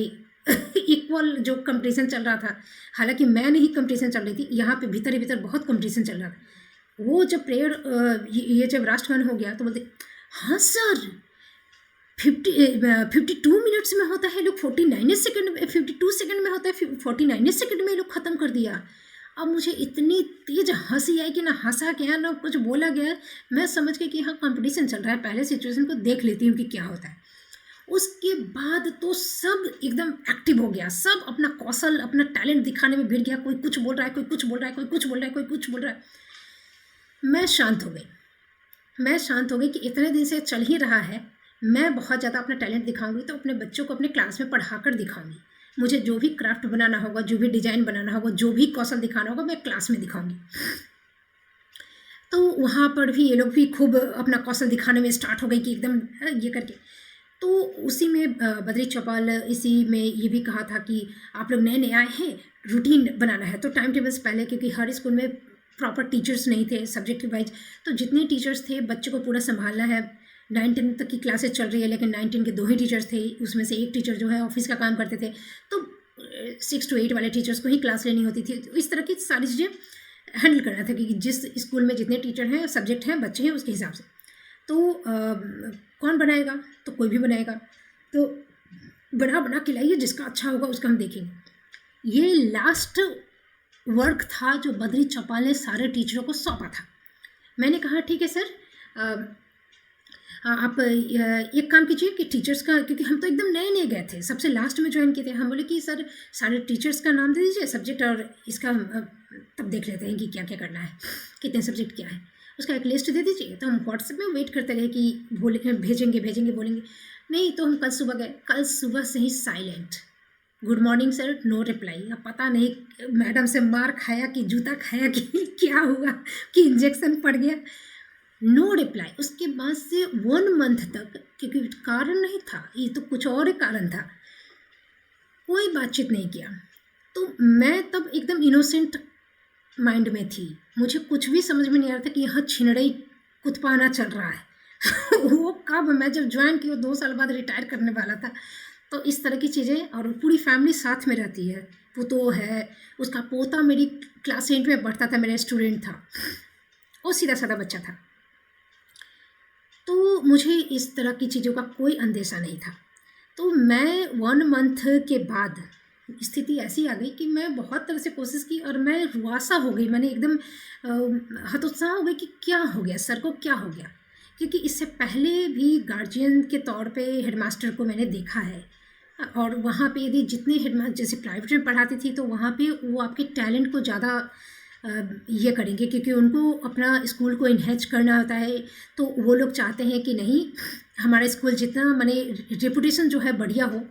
इक्वल जो कंपटीशन चल रहा था, हालांकि मैं नहीं कंपटीशन चल रही थी, यहाँ पे भीतर ही भीतर बहुत कंपटीशन चल रहा था। वो जब प्रेयर ये जब राष्ट्रगान हो गया तो बोलते हाँ सर 52 मिनट्स में होता है, लोग 49 सेकंड में, 52 सेकंड में होता है, 49 सेकंड में लोग ख़त्म कर दिया। अब मुझे इतनी तेज हंसी आई कि ना हंसा गया ना कुछ बोला गया। मैं समझ गई कि हाँ कंपटीशन चल रहा है, पहले सिचुएशन को देख लेती हूँ कि क्या होता है। उसके बाद तो सब एकदम एक्टिव हो गया, सब अपना कौशल अपना टैलेंट दिखाने में भिड़ गया। कोई कुछ बोल रहा है, कोई कुछ बोल रहा है, कोई कुछ बोल रहा है, कोई कुछ बोल रहा है। मैं शांत हो गई कि इतने दिन से चल ही रहा है, मैं बहुत ज़्यादा अपना टैलेंट दिखाऊंगी तो अपने बच्चों को अपने क्लास में पढ़ा कर दिखाऊंगी। मुझे जो भी क्राफ्ट बनाना होगा, जो भी डिज़ाइन बनाना होगा, जो भी कौशल दिखाना होगा, मैं क्लास में दिखाऊंगी। तो वहाँ पर भी ये लोग भी खूब अपना कौशल दिखाने में स्टार्ट हो गई कि एकदम ये करके। तो उसी में बद्री चौपाल इसी में ये भी कहा था कि आप लोग नए नए आए हैं, रूटीन बनाना है। तो टाइम टेबल्स पहले, क्योंकि हर स्कूल में प्रॉपर टीचर्स नहीं थे सब्जेक्ट वाइज, तो जितने टीचर्स थे बच्चों को पूरा संभालना है। 9-10 तक की क्लासेस चल रही है, लेकिन 9-10 के 2 ही टीचर्स थे, उसमें से एक टीचर जो है ऑफिस का काम करते थे, तो 6 to 8 वाले टीचर्स को ही क्लास लेनी होती थी। तो इस तरह की सारी चीज़ें हैंडल करना था कि जिस स्कूल में जितने टीचर हैं, सब्जेक्ट हैं, बच्चे हैं, उसके हिसाब से। तो कौन बनाएगा, तो कोई भी बनाएगा, तो बना के लाइए, जिसका अच्छा होगा उसका हम देखेंगे। ये लास्ट वर्क था जो बद्री चौपाल ने सारे टीचरों को सौंपा था। मैंने कहा ठीक है सर, आप एक काम कीजिए कि टीचर्स का, क्योंकि हम तो एकदम नए नए गए थे, सबसे लास्ट में ज्वाइन किए थे। हम बोले कि सर सारे टीचर्स का नाम दे दीजिए, सब्जेक्ट, और इसका तब देख लेते हैं कि क्या क्या करना है, कितने सब्जेक्ट क्या है, उसका एक लिस्ट दे दीजिए। तो हम व्हाट्सएप में वेट करते रहे कि भेजेंगे बोलेंगे। नहीं, तो हम कल सुबह गए, कल सुबह से ही silent, good morning sir, no reply. अब पता नहीं मैडम से मार खाया कि जूता खाया कि क्या हुआ, कि इंजेक्शन पड़ गया, नो रिप्लाई। उसके बाद से 1 मंथ तक, क्योंकि कारण नहीं था ये, तो कुछ और कारण था, कोई बातचीत नहीं किया। तो मैं तब एकदम इनोसेंट माइंड में थी, मुझे कुछ भी समझ में नहीं आ रहा था कि यहाँ छिनड़ई कुतपाना चल रहा है। वो कब, मैं जब ज्वाइन की वो 2 साल बाद रिटायर करने वाला था। तो इस तरह की चीज़ें, और पूरी फैमिली साथ में रहती है, पुतोह है, उसका पोता मेरी क्लास 8 में पढ़ता था, मेरा स्टूडेंट था, वो सीधा साधा बच्चा था। तो मुझे इस तरह की चीज़ों का कोई अंदेशा नहीं था। तो मैं 1 मंथ के बाद स्थिति ऐसी आ गई कि मैं बहुत तरह से कोशिश की और मैं रुआसा हो गई। मैंने एकदम हतोत्साह हो गई कि क्या हो गया, सर को क्या हो गया। क्योंकि इससे पहले भी गार्जियन के तौर पे हेडमास्टर को मैंने देखा है, और वहाँ पे यदि जितने हेडमास्टर जैसे प्राइवेट में पढ़ाती थी, तो वहाँ पे वो आपके टैलेंट को ज़्यादा ये करेंगे, क्योंकि उनको अपना स्कूल को इन्हेंस करना होता है। तो वो लोग चाहते हैं कि नहीं, हमारा स्कूल जितना माने रेपुटेशन जो है बढ़िया हो,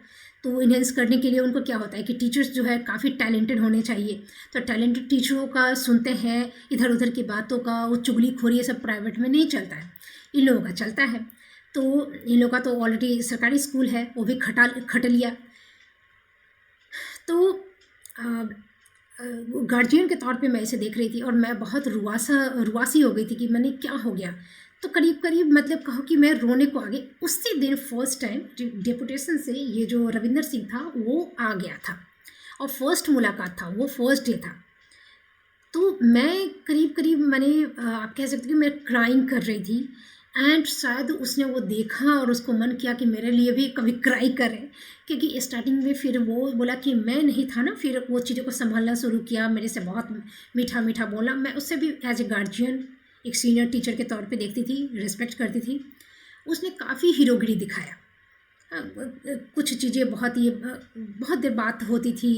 तो वो इन्हेंस करने के लिए उनको क्या होता है कि टीचर्स जो है काफ़ी टैलेंटेड होने चाहिए। तो टैलेंटेड टीचरों का सुनते हैं, इधर उधर की बातों का, वो चुगलीखोरी, ये सब प्राइवेट में नहीं चलता है, इन लोगों का चलता है। तो इन लोगों का तो ऑलरेडी सरकारी स्कूल है, वो भी खट लिया। तो गार्जियन के तौर पे मैं इसे देख रही थी, और मैं बहुत रुआसी हो गई थी कि मैंने क्या हो गया। तो करीब करीब मतलब कहो कि मैं रोने को आ गई। उसी दिन फर्स्ट टाइम डेपुटेशन से ये जो रविंदर सिंह था वो आ गया था, और फर्स्ट मुलाकात था, वो फर्स्ट डे था। तो मैं करीब करीब मैंने आप कह सकते कि मैं क्राइंग कर रही थी, एंड शायद उसने वो देखा और उसको मन किया कि मेरे लिए भी कभी क्राई करे, क्योंकि स्टार्टिंग में फिर वो बोला कि मैं नहीं था ना, फिर वो चीज़ों को संभालना शुरू किया, मेरे से बहुत मीठा मीठा बोला। मैं उससे भी एज ए गार्जियन, एक सीनियर टीचर के तौर पे देखती थी, रिस्पेक्ट करती थी। उसने काफ़ी हीरोगिरी दिखाया। कुछ चीज़ें बहुत देर बात होती थी,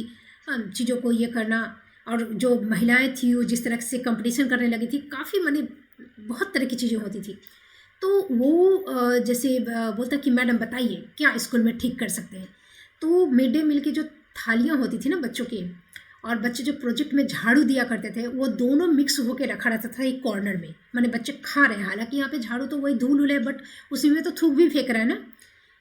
चीज़ों को ये करना, और जो महिलाएं थी वो जिस तरह से कंपटीशन करने लगी थी, काफ़ी माने बहुत तरह की चीज़ें होती थी। तो वो जैसे बोलता कि मैडम बताइए क्या स्कूल में ठीक कर सकते हैं। तो मिड डे मील की जो थालियाँ होती थी ना बच्चों की, और बच्चे जो प्रोजेक्ट में झाड़ू दिया करते थे, वो दोनों मिक्स होकर रखा रहता था एक कॉर्नर में। माने बच्चे खा रहे हैं, हालांकि यहाँ पे झाड़ू तो वही धूल उल है, बट उसी में तो थूक भी फेंक रहा है ना।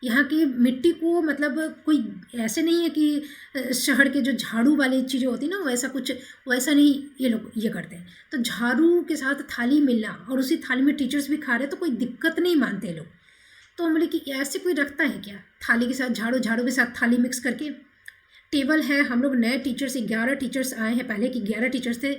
यहाँ की मिट्टी को मतलब कोई ऐसे नहीं है कि शहर के जो झाड़ू वाली चीज़ें होती ना, वैसा कुछ वैसा नहीं ये लोग ये करते हैं। तो झाड़ू के साथ थाली मिलना और उसी थाली में टीचर्स भी खा रहे हैं तो कोई दिक्कत नहीं मानते लोग। तो हम बोले कि ऐसे कोई रखता है क्या, थाली के साथ झाड़ू, झाड़ू के साथ थाली मिक्स करके। टेबल है, हम लोग नए टीचर्स 11 टीचर्स आए हैं, पहले की 11 टीचर्स थे,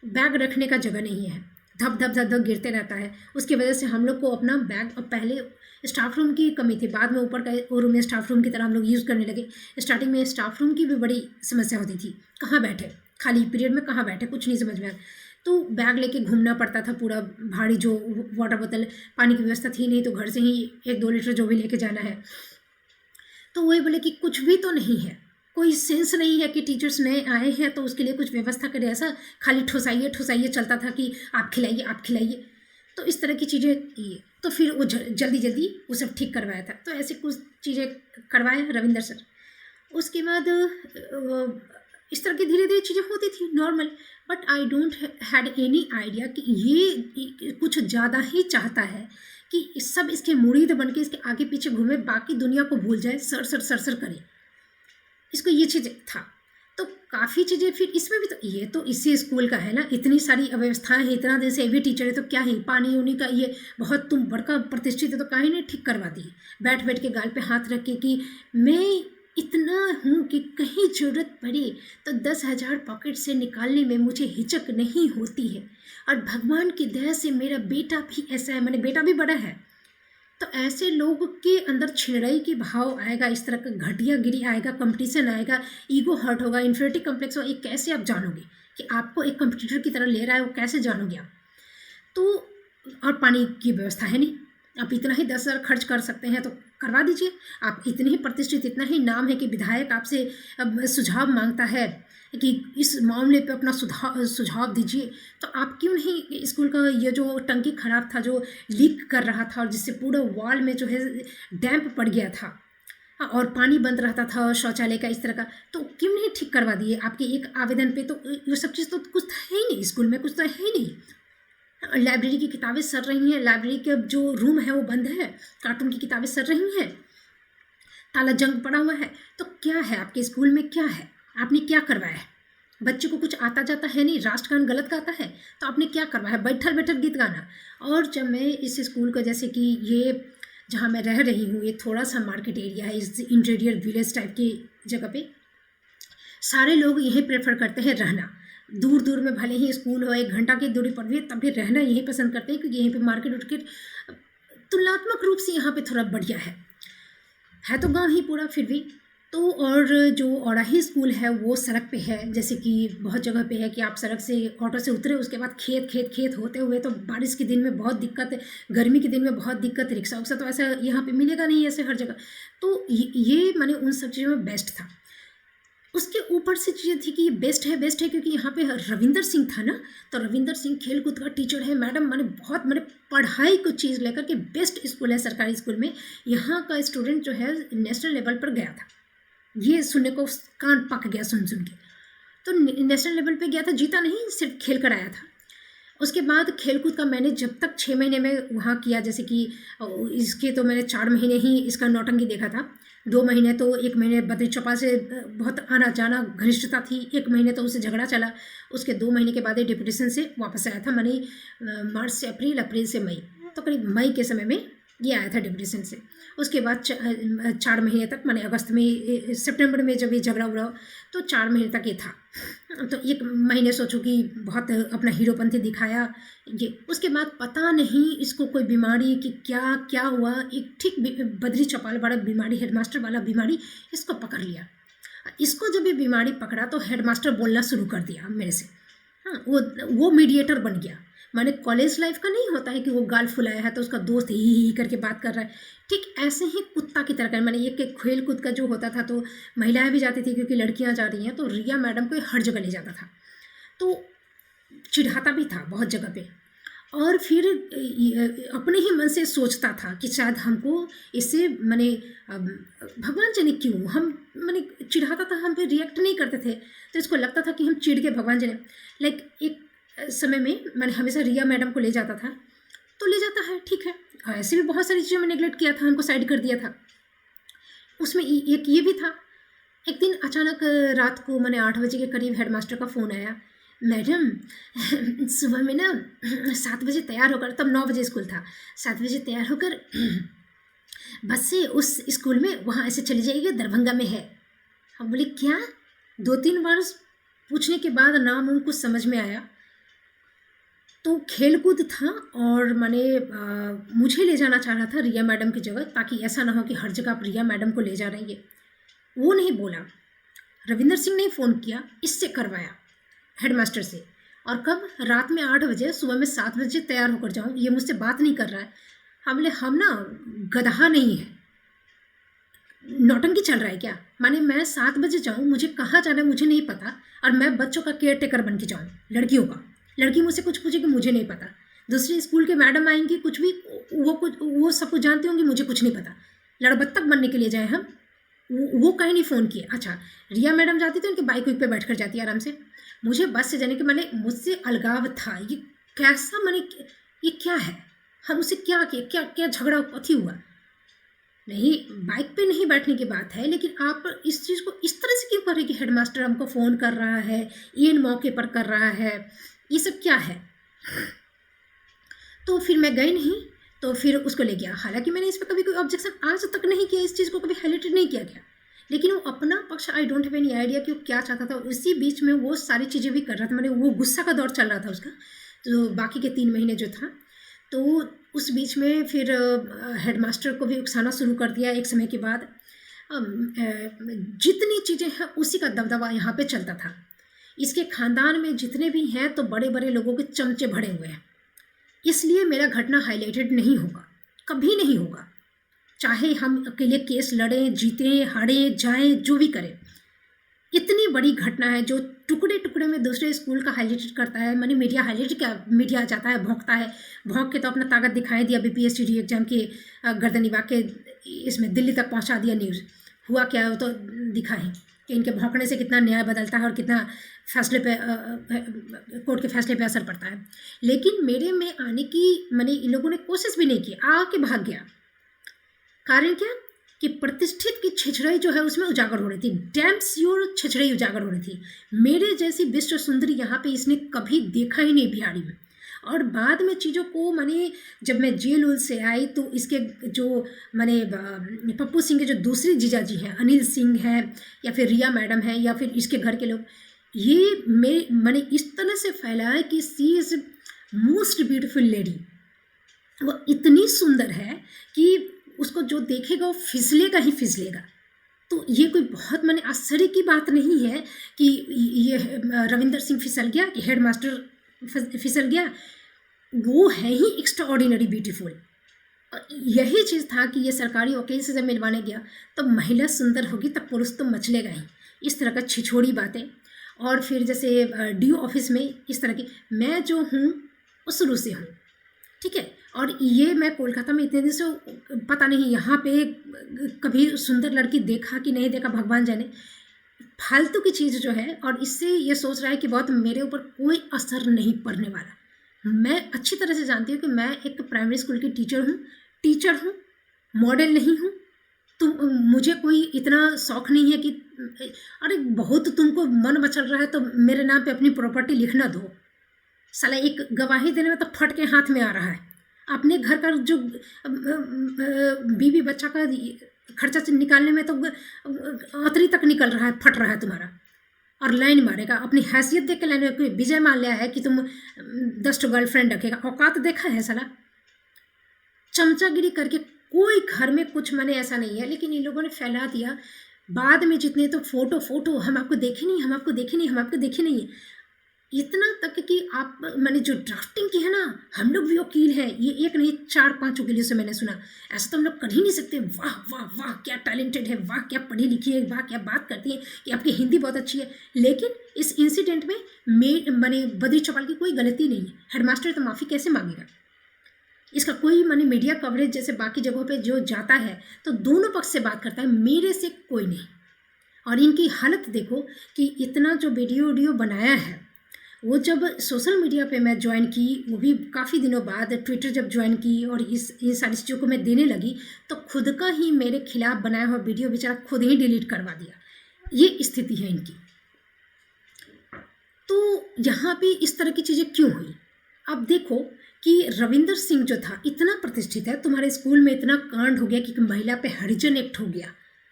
बैग रखने का जगह नहीं है, धप धप धप धप गिरते रहता है। उसकी वजह से हम लोग को अपना बैग, और पहले स्टाफ रूम की कमी थी, बाद में ऊपर का वो रूम में स्टाफ रूम की तरह हम लोग यूज़ करने लगे। स्टार्टिंग में स्टाफ रूम की भी बड़ी समस्या होती थी, कहाँ बैठे, खाली पीरियड में कहाँ बैठे, कुछ नहीं समझ में आया। तो बैग लेके घूमना पड़ता था पूरा भारी, जो वाटर बोतल, पानी की व्यवस्था थी नहीं, तो घर से ही 1-2 लीटर जो भी लेके जाना है। तो वही बोले कि कुछ भी तो नहीं है, कोई सेंस नहीं है कि टीचर्स नए आए हैं तो उसके लिए कुछ व्यवस्था करें, ऐसा खाली ठुसाइए ठुसाइए चलता था कि आप खिलाइए आप खिलाइए। तो इस तरह की चीज़ें की, तो फिर वो जल्दी जल्दी वो सब ठीक करवाया था। तो ऐसे कुछ चीज़ें करवाए रविंदर सर। उसके बाद इस तरह की धीरे धीरे चीज़ें होती थी normal. But I don't had any idea कि ये कुछ ज़्यादा ही चाहता है कि सब इसके मुरीद बन के इसके आगे पीछे घूमे, बाकी दुनिया को भूल जाए, सर सर सर सर करे, इसको ये चीज़ था। तो काफ़ी चीज़ें फिर इसमें भी, तो ये तो इसी स्कूल का है ना, इतनी सारी अव्यवस्थाएं हैं, इतना दिन से ये भी टीचर है, तो क्या है, पानी उनी का ये बहुत तुम बड़का प्रतिष्ठित है तो काहे नहीं ठीक करवा दी, बैठ बैठ के गाल पे हाथ रख के कि मैं इतना हूँ कि कहीं ज़रूरत पड़े तो 10,000 पॉकेट से निकालने में मुझे हिचक नहीं होती है, और भगवान की दया से मेरा बेटा भी ऐसा है, मैंने बेटा भी बड़ा है। तो ऐसे लोग के अंदर छिड़ाई की भाव आएगा, इस तरह का घटिया गिरी आएगा, कंपटीशन आएगा, ईगो हर्ट होगा, इन्फिनिटी कम्प्लेक्स होगा, ये कैसे आप जानोगे कि आपको एक कंपटीटर की तरह ले रहा है, वो कैसे जानोगे आप। तो और पानी की व्यवस्था है नहीं, आप इतना ही 10,000 खर्च कर सकते हैं तो करवा दीजिए। आप इतने ही प्रतिष्ठित, इतना ही नाम है कि विधायक आपसे अब सुझाव मांगता है कि इस मामले पे अपना सुझाव दीजिए, तो आप क्यों नहीं स्कूल का ये जो टंकी खराब था, जो लीक कर रहा था और जिससे पूरा वॉल में जो है डैम्प पड़ गया था, और पानी बंद रहता था शौचालय का इस तरह का, तो क्यों नहीं ठीक करवा दिए आपके एक आवेदन पे। तो ये सब चीज़ तो कुछ है ही नहीं, स्कूल में कुछ तो है ही नहीं। लाइब्रेरी की किताबें सड़ रही हैं, लाइब्रेरी के जो रूम है वो बंद है, कार्टून की किताबें सड़ रही हैं, ताला जंग पड़ा हुआ है। तो क्या है आपके स्कूल में, क्या है, आपने क्या करवाया है। बच्चे को कुछ आता जाता है नहीं, राष्ट्रगान गलत गाता है, तो आपने क्या करवाया है, बैठल बैठल गीत गाना। और जब मैं इस स्कूल का, जैसे कि ये जहाँ मैं रह रही हूँ, ये थोड़ा सा मार्केट एरिया है, इस इंटीरियर विलेज टाइप की जगह पे सारे लोग यहीं प्रेफर करते हैं रहना। दूर दूर में भले ही स्कूल हो, 1 घंटा की दूरी पर भी, तब भी रहना यहीं पसंद करते हैं, क्योंकि यहीं पे मार्केट उर्केट तुलनात्मक रूप से यहाँ पे थोड़ा बढ़िया है तो गांव ही पूरा फिर भी। तो और जो औराही स्कूल है वो सड़क पे है, जैसे कि बहुत जगह पे है कि आप सड़क से ऑटो से उतरे, उसके बाद खेत खेत खेत होते हुए, तो बारिश के दिन में बहुत दिक्कत, गर्मी के दिन में बहुत दिक्कत, रिक्शा उक्सा तो ऐसा यहाँ पे मिलेगा नहीं ऐसे हर जगह। तो ये मैंने उन सब चीज़ों में बेस्ट था। उसके ऊपर से चीज़ें थी कि ये बेस्ट है क्योंकि यहाँ पे रविंदर सिंह था ना, तो रविंदर सिंह खेल कूद का टीचर है। मैडम मैंने पढ़ाई को चीज़ लेकर के बेस्ट स्कूल है सरकारी स्कूल में। यहाँ का स्टूडेंट जो है नेशनल लेवल पर गया था, ये सुनने को कान पक गया सुन के। तो नेशनल लेवल पे गया था, जीता नहीं, सिर्फ खेल कर आया था। उसके बाद खेलकूद का मैंने जब तक 6 महीने में वहाँ किया, जैसे कि इसके तो मैंने 4 महीने ही इसका नौटंकी देखा था, 2 महीने तो 1 महीने बद्री चौपा से बहुत आना जाना घनिष्ठता थी, 1 महीने तो उससे झगड़ा चला, उसके 2 महीने के बाद डिप्यूटेशन से वापस आया था। मैंने मार्च से अप्रैल, अप्रैल से मई, तो करीब मई के समय में ये आया था डिप्रेशन से। उसके बाद 4 महीने तक, माने अगस्त में, सितंबर में जब ये झगड़ा उगड़ा तो 4 महीने तक ये था। तो 1 महीने सोचो कि बहुत अपना हीरोपंती दिखाया ये। उसके बाद पता नहीं इसको कोई बीमारी कि क्या क्या हुआ, एक ठीक बद्री चौपाल वाला बीमारी, हेडमास्टर वाला बीमारी इसको पकड़ लिया। इसको जब ये बीमारी पकड़ा तो हेडमास्टर बोलना शुरू कर दिया मेरे से। हाँ, वो मीडिएटर बन गया। माने कॉलेज लाइफ का नहीं होता है कि वो गाल फुलाया है तो उसका दोस्त ही करके बात कर रहा है, ठीक ऐसे ही कुत्ता की तरह कर। मैंने एक खेल कूद का जो होता था तो महिलाएं भी जाती थी क्योंकि लड़कियां जा रही हैं, तो रिया मैडम को हर जगह ले जाता था, तो चिढ़ाता भी था बहुत जगह पे। और फिर अपने ही मन से सोचता था कि शायद हमको इससे माने भगवान जाने क्यों हम माने चिढ़ाता था, हम पे रिएक्ट नहीं करते थे, तो इसको लगता था कि हम चिढ़ के भगवान जाने। लाइक एक समय में मैंने हमेशा रिया मैडम को ले जाता था, तो ले जाता है ठीक है, ऐसे भी बहुत सारी चीज़ें मैं नेगलेक्ट किया था, हमको साइड कर दिया था। उसमें एक ये भी था। एक दिन अचानक रात को मैंने 8 बजे के करीब हेडमास्टर का फ़ोन आया, मैडम सुबह में ना 7 बजे तैयार होकर, तब 9 बजे स्कूल था, 7 बजे तैयार होकर बस से उस स्कूल में वहाँ ऐसे चली जाइएगा, दरभंगा में है। हम बोले क्या? 2-3 बार पूछने के बाद नाम उनको समझ में आया। तो खेल कूद था और मैंने मुझे ले जाना चाह रहा था रिया मैडम की जगह, ताकि ऐसा ना हो कि हर जगह आप रिया मैडम को ले जा रहे हैं। वो नहीं बोला, रविंदर सिंह ने फ़ोन किया, इससे करवाया हेडमास्टर से। और कब? रात में 8 बजे, सुबह में 7 बजे तैयार होकर जाऊँ, ये मुझसे बात नहीं कर रहा है। हम बोले हम ना गधा नहीं है, नौटंकी चल रहा है क्या? माने मैं 7 बजे जाऊँ, मुझे कहाँ जाना है मुझे नहीं पता, और मैं बच्चों का केयर टेकर बन के जाऊँ, लड़कियों का। लड़की मुझसे कुछ पूछेगी मुझे नहीं पता, दूसरे स्कूल के मैडम आएंगी कुछ भी, वो सब कुछ जानती होंगी, मुझे कुछ नहीं पता। लड़बत्तक बनने के लिए जाए हम, वो कहीं नहीं फ़ोन किए। अच्छा, रिया मैडम जाती तो उनके बाइक वाइक पे बैठ कर जाती आराम से, मुझे बस से जाने के मैंने मुझसे अलगाव था। ये कैसा मैंने, ये क्या है, हम उससे क्या किया, क्या क्या झगड़ा कथी हुआ? नहीं, बाइक पे नहीं बैठने की बात है, लेकिन आप इस चीज़ को इस तरह से क्यों कर रहे हैं कि हेडमास्टर हमको फ़ोन कर रहा है, इन मौके पर कर रहा है, ये सब क्या है? तो फिर मैं गई नहीं, तो फिर उसको ले गया। हालांकि मैंने इस पर कभी कोई ऑब्जेक्शन आज तक नहीं किया, इस चीज़ को कभी हाईलाइटेड नहीं किया गया, लेकिन वो अपना पक्ष, I don't have any idea कि वो क्या चाहता था। उसी बीच में वो सारी चीज़ें भी कर रहा था, मैंने वो गुस्सा का दौर चल रहा था उसका, तो बाकी के 3 महीने जो था, तो उस बीच में फिर हेडमास्टर को भी उकसाना शुरू कर दिया। एक समय के बाद जितनी चीज़ें हैं उसी का दबदबा यहाँ पे चलता था। इसके ख़ानदान में जितने भी हैं तो बड़े बड़े लोगों के चमचे भरे हुए हैं, इसलिए मेरा घटना हाईलाइटेड नहीं होगा, कभी नहीं होगा। चाहे हम अकेले केस लड़ें, जीतें, हारें, जाएं, जो भी करें, इतनी बड़ी घटना है जो टुकड़े टुकड़े में दूसरे स्कूल का हाईलाइट करता है। मैंने मीडिया हाईलाइट, क्या मीडिया जाता है भौंकता है, भौंक के तो अपना ताकत दिखाई दिया, बीपीएससी एग्जाम के गर्दनीबाग के इसमें दिल्ली तक पहुंचा दिया न्यूज़। हुआ क्या वो तो दिखाएं कि इनके भौंकने से कितना न्याय बदलता है और कितना फैसले पे कोर्ट के फैसले पे असर पड़ता है। लेकिन मेरे में आने की मैंने इन लोगों ने कोशिश भी नहीं की, आके भाग गया। कारण क्या कि प्रतिष्ठित की छिछड़ाई जो है उसमें उजागर हो रही थी, डैम श्योर छिछड़ाई उजागर हो रही थी। मेरे जैसी विश्व सुंदरी यहाँ पे इसने कभी देखा ही नहीं बिहारी में। और बाद में चीज़ों को मैंने, जब मैं जेल उल से आई तो इसके जो मैंने पप्पू सिंह के जो दूसरे जीजा जी हैं, अनिल सिंह हैं या फिर रिया मैडम हैं या फिर इसके घर के लोग, ये मैंने इस तरह से फैलाया कि सी इज़ मोस्ट ब्यूटीफुल लेडी। वो इतनी सुंदर है कि उसको जो देखेगा वो फिसलेगा ही फिसलेगा। तो ये कोई बहुत मैंने आश्चर्य की बात नहीं है कि ये रविंदर सिंह फिसल गया, कि हेडमास्टर फिसल गया। वो है ही एक्स्ट्रा ऑर्डिनरी ब्यूटीफुल। यही चीज़ था कि ये सरकारी वकील से जब मिलवाने गया तब महिला सुंदर होगी तब पुरुष तो मचलेगा ही, इस तरह का छिछोड़ी बातें। और फिर जैसे DO ऑफिस में इस तरह की, मैं जो हूँ वो शुरू से हूँ, ठीक है। और ये मैं कोलकाता में इतने दिन से, पता नहीं यहाँ पे कभी सुंदर लड़की देखा कि नहीं देखा भगवान जाने, फालतू की चीज़ जो है। और इससे ये सोच रहा है कि बहुत मेरे ऊपर कोई असर नहीं पड़ने वाला। मैं अच्छी तरह से जानती हूँ कि मैं एक प्राइमरी स्कूल की टीचर हूँ, मॉडल नहीं हूँ। तो मुझे कोई इतना शौक नहीं है कि अरे बहुत तुमको मन मचल रहा है तो मेरे नाम पे अपनी प्रॉपर्टी लिखना दो। साला एक गवाही देने में तो फट के हाथ में आ रहा है, अपने घर का जो बीवी बच्चा का खर्चा निकालने में तो आतरी तक निकल रहा है, फट रहा है तुम्हारा, और लाइन मारेगा। अपनी हैसियत देख के लाइन, कोई विजय माल्या है कि तुम 10 गर्लफ्रेंड रखेगा? औकात देखा है साला? चमचागिरी करके कोई घर में कुछ माने ऐसा नहीं है, लेकिन इन लोगों ने फैला दिया। बाद में जितने तो फोटो फोटो, हम आपको देखे नहीं, हम आपको देखे नहीं, हम आपको देखे नहीं, इतना तक कि आप मैंने जो ड्राफ्टिंग की है ना, हम लोग भी वकील हैं, ये एक नहीं 4-5 वकीलों से मैंने सुना। ऐसा तो हम लोग कर ही नहीं सकते। वाह वाह वाह, क्या टैलेंटेड है, वाह क्या पढ़ी लिखी है, वाह क्या बात करती है, कि आपकी हिंदी बहुत अच्छी है। लेकिन इस इंसिडेंट में मैंने बद्री चौपाल की कोई गलती नहीं है। हेडमास्टर तो माफ़ी कैसे मांगेगा? इसका कोई माने मीडिया कवरेज जैसे बाकी जगहों पे जो जाता है तो दोनों पक्ष से बात करता है, मेरे से कोई नहीं। और इनकी हालत देखो कि इतना जो वीडियो बनाया है, वो जब सोशल मीडिया पे मैं ज्वाइन की, वो भी काफ़ी दिनों बाद, ट्विटर जब ज्वाइन की और इन सारी चीज़ों को मैं देने लगी, तो खुद का ही मेरे खिलाफ बनाया हुआ वीडियो बेचारा खुद ही डिलीट करवा दिया। ये स्थिति है इनकी। तो यहाँ पे इस तरह की चीज़ें क्यों हुई? अब देखो कि रविंदर सिंह जो था इतना प्रतिष्ठित है, तुम्हारे स्कूल में इतना कांड हो गया कि महिला पे हरिजन एक्ट हो गया,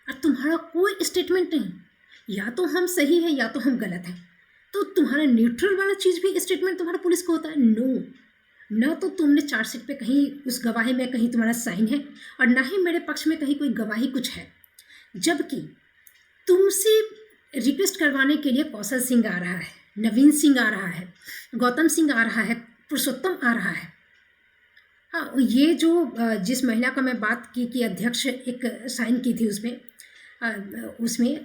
और तुम्हारा कोई स्टेटमेंट नहीं। या तो हम सही है या तो हम गलत हैं। तो तुम्हारा न्यूट्रल वाला चीज़ भी स्टेटमेंट तुम्हारा पुलिस को होता है? नो, ना तो तुमने चार्जशीट पे कहीं उस गवाही में कहीं तुम्हारा साइन है, और ना ही मेरे पक्ष में कहीं कोई गवाही कुछ है। जबकि तुमसे रिक्वेस्ट करवाने के लिए कौशल सिंह आ रहा है, नवीन सिंह आ रहा है, गौतम सिंह आ रहा है, पुरुषोत्तम आ रहा है। हाँ, ये जो जिस महिला का मैं बात की कि अध्यक्ष एक साइन की थी उसमें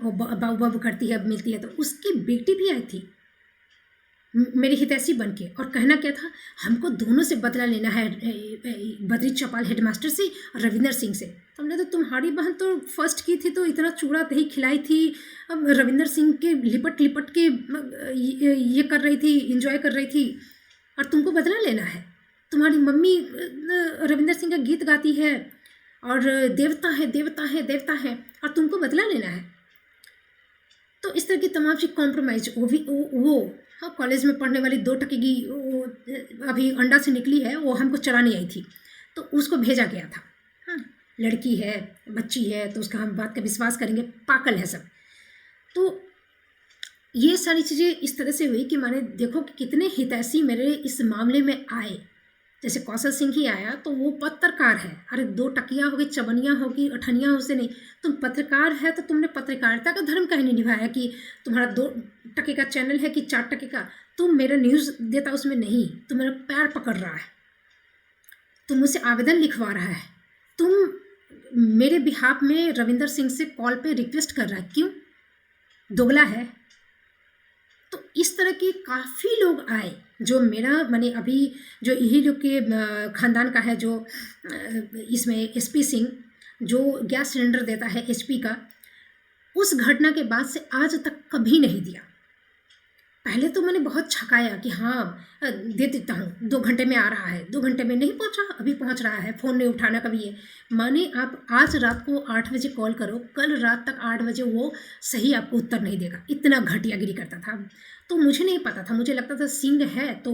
बाबू बाबू करती है, मिलती है, तो उसकी बेटी भी आई थी मेरी हितैषी बन के, और कहना क्या था, हमको दोनों से बदला लेना है, बद्री चौपाल हेडमास्टर से और रविंदर सिंह से। तो हमने तो तुम्हारी बहन तो फर्स्ट की थी तो इतना चूड़ा दही खिलाई थी, अब रविंदर सिंह के लिपट लिपट के ये कर रही थी, इंजॉय कर रही थी, और तुमको बदला लेना है। तुम्हारी मम्मी रविंदर सिंह का गीत गाती है और देवता है देवता है देवता है, और तुमको बदला लेना है। तो इस तरह की तमाम चीज़ कॉम्प्रोमाइज। वो हाँ, कॉलेज में पढ़ने वाली 2 टके की अभी अंडा से निकली है, वो हमको चलाने आई थी, तो उसको भेजा गया था। हाँ, लड़की है, बच्ची है, तो उसका हम बात का विश्वास करेंगे? पागल है सब। तो ये सारी चीज़ें इस तरह से हुई कि मैंने देखो कि कितने हितैषी मेरे इस मामले में आए। जैसे कौशल सिंह ही आया तो वो पत्रकार है, अरे 2 टकिया होगी, चबनिया होगी, अठनिया उसे नहीं, तुम पत्रकार है तो तुमने पत्रकारिता का धर्म कहीं नहीं निभाया कि तुम्हारा 2 टके का चैनल है कि 4 टके का। तुम मेरा न्यूज़ देता उसमें नहीं, तुम मेरा पैर पकड़ रहा है, तुम मुझसे आवेदन लिखवा रहा है, तुम मेरे बिहाफ में रविंदर सिंह से कॉल पे रिक्वेस्ट कर रहा है, क्यों? दोगला है। तो इस तरह के काफ़ी लोग आए जो मेरा माने अभी जो यही लोग के ख़ानदान का है, जो इसमें एसपी सिंह जो गैस सिलेंडर देता है एचपी का, उस घटना के बाद से आज तक कभी नहीं दिया। पहले तो मैंने बहुत छकाया कि हाँ दे देता हूँ, 2 घंटे में आ रहा है, 2 घंटे में नहीं पहुँचा, अभी पहुँच रहा है, फ़ोन नहीं उठाना कभी है। माने आप आज रात को 8 बजे कॉल करो, कल रात तक 8 बजे वो सही आपको उत्तर नहीं देगा, इतना घटियागिरी करता था। तो मुझे नहीं पता था, मुझे लगता था सिंह है तो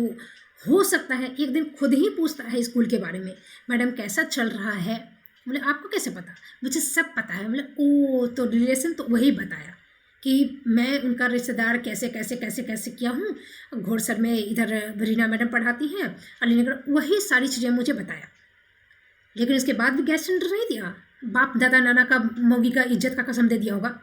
हो सकता है एक दिन खुद ही पूछता है स्कूल के बारे में, मैडम कैसा चल रहा है? बोले आपको कैसे पता? मुझे सब पता है। बोले ओ, तो रिलेशन तो वही बताया कि मैं उनका रिश्तेदार कैसे कैसे कैसे कैसे किया हूँ, घोड़सर में इधर रीना मैडम पढ़ाती हैं, अलीनगर, वही सारी चीज़ें मुझे बताया। लेकिन उसके बाद भी गैस सिलेंडर नहीं दिया, बाप दादा नाना का मौगी का इज्जत का कसम दे दिया होगा।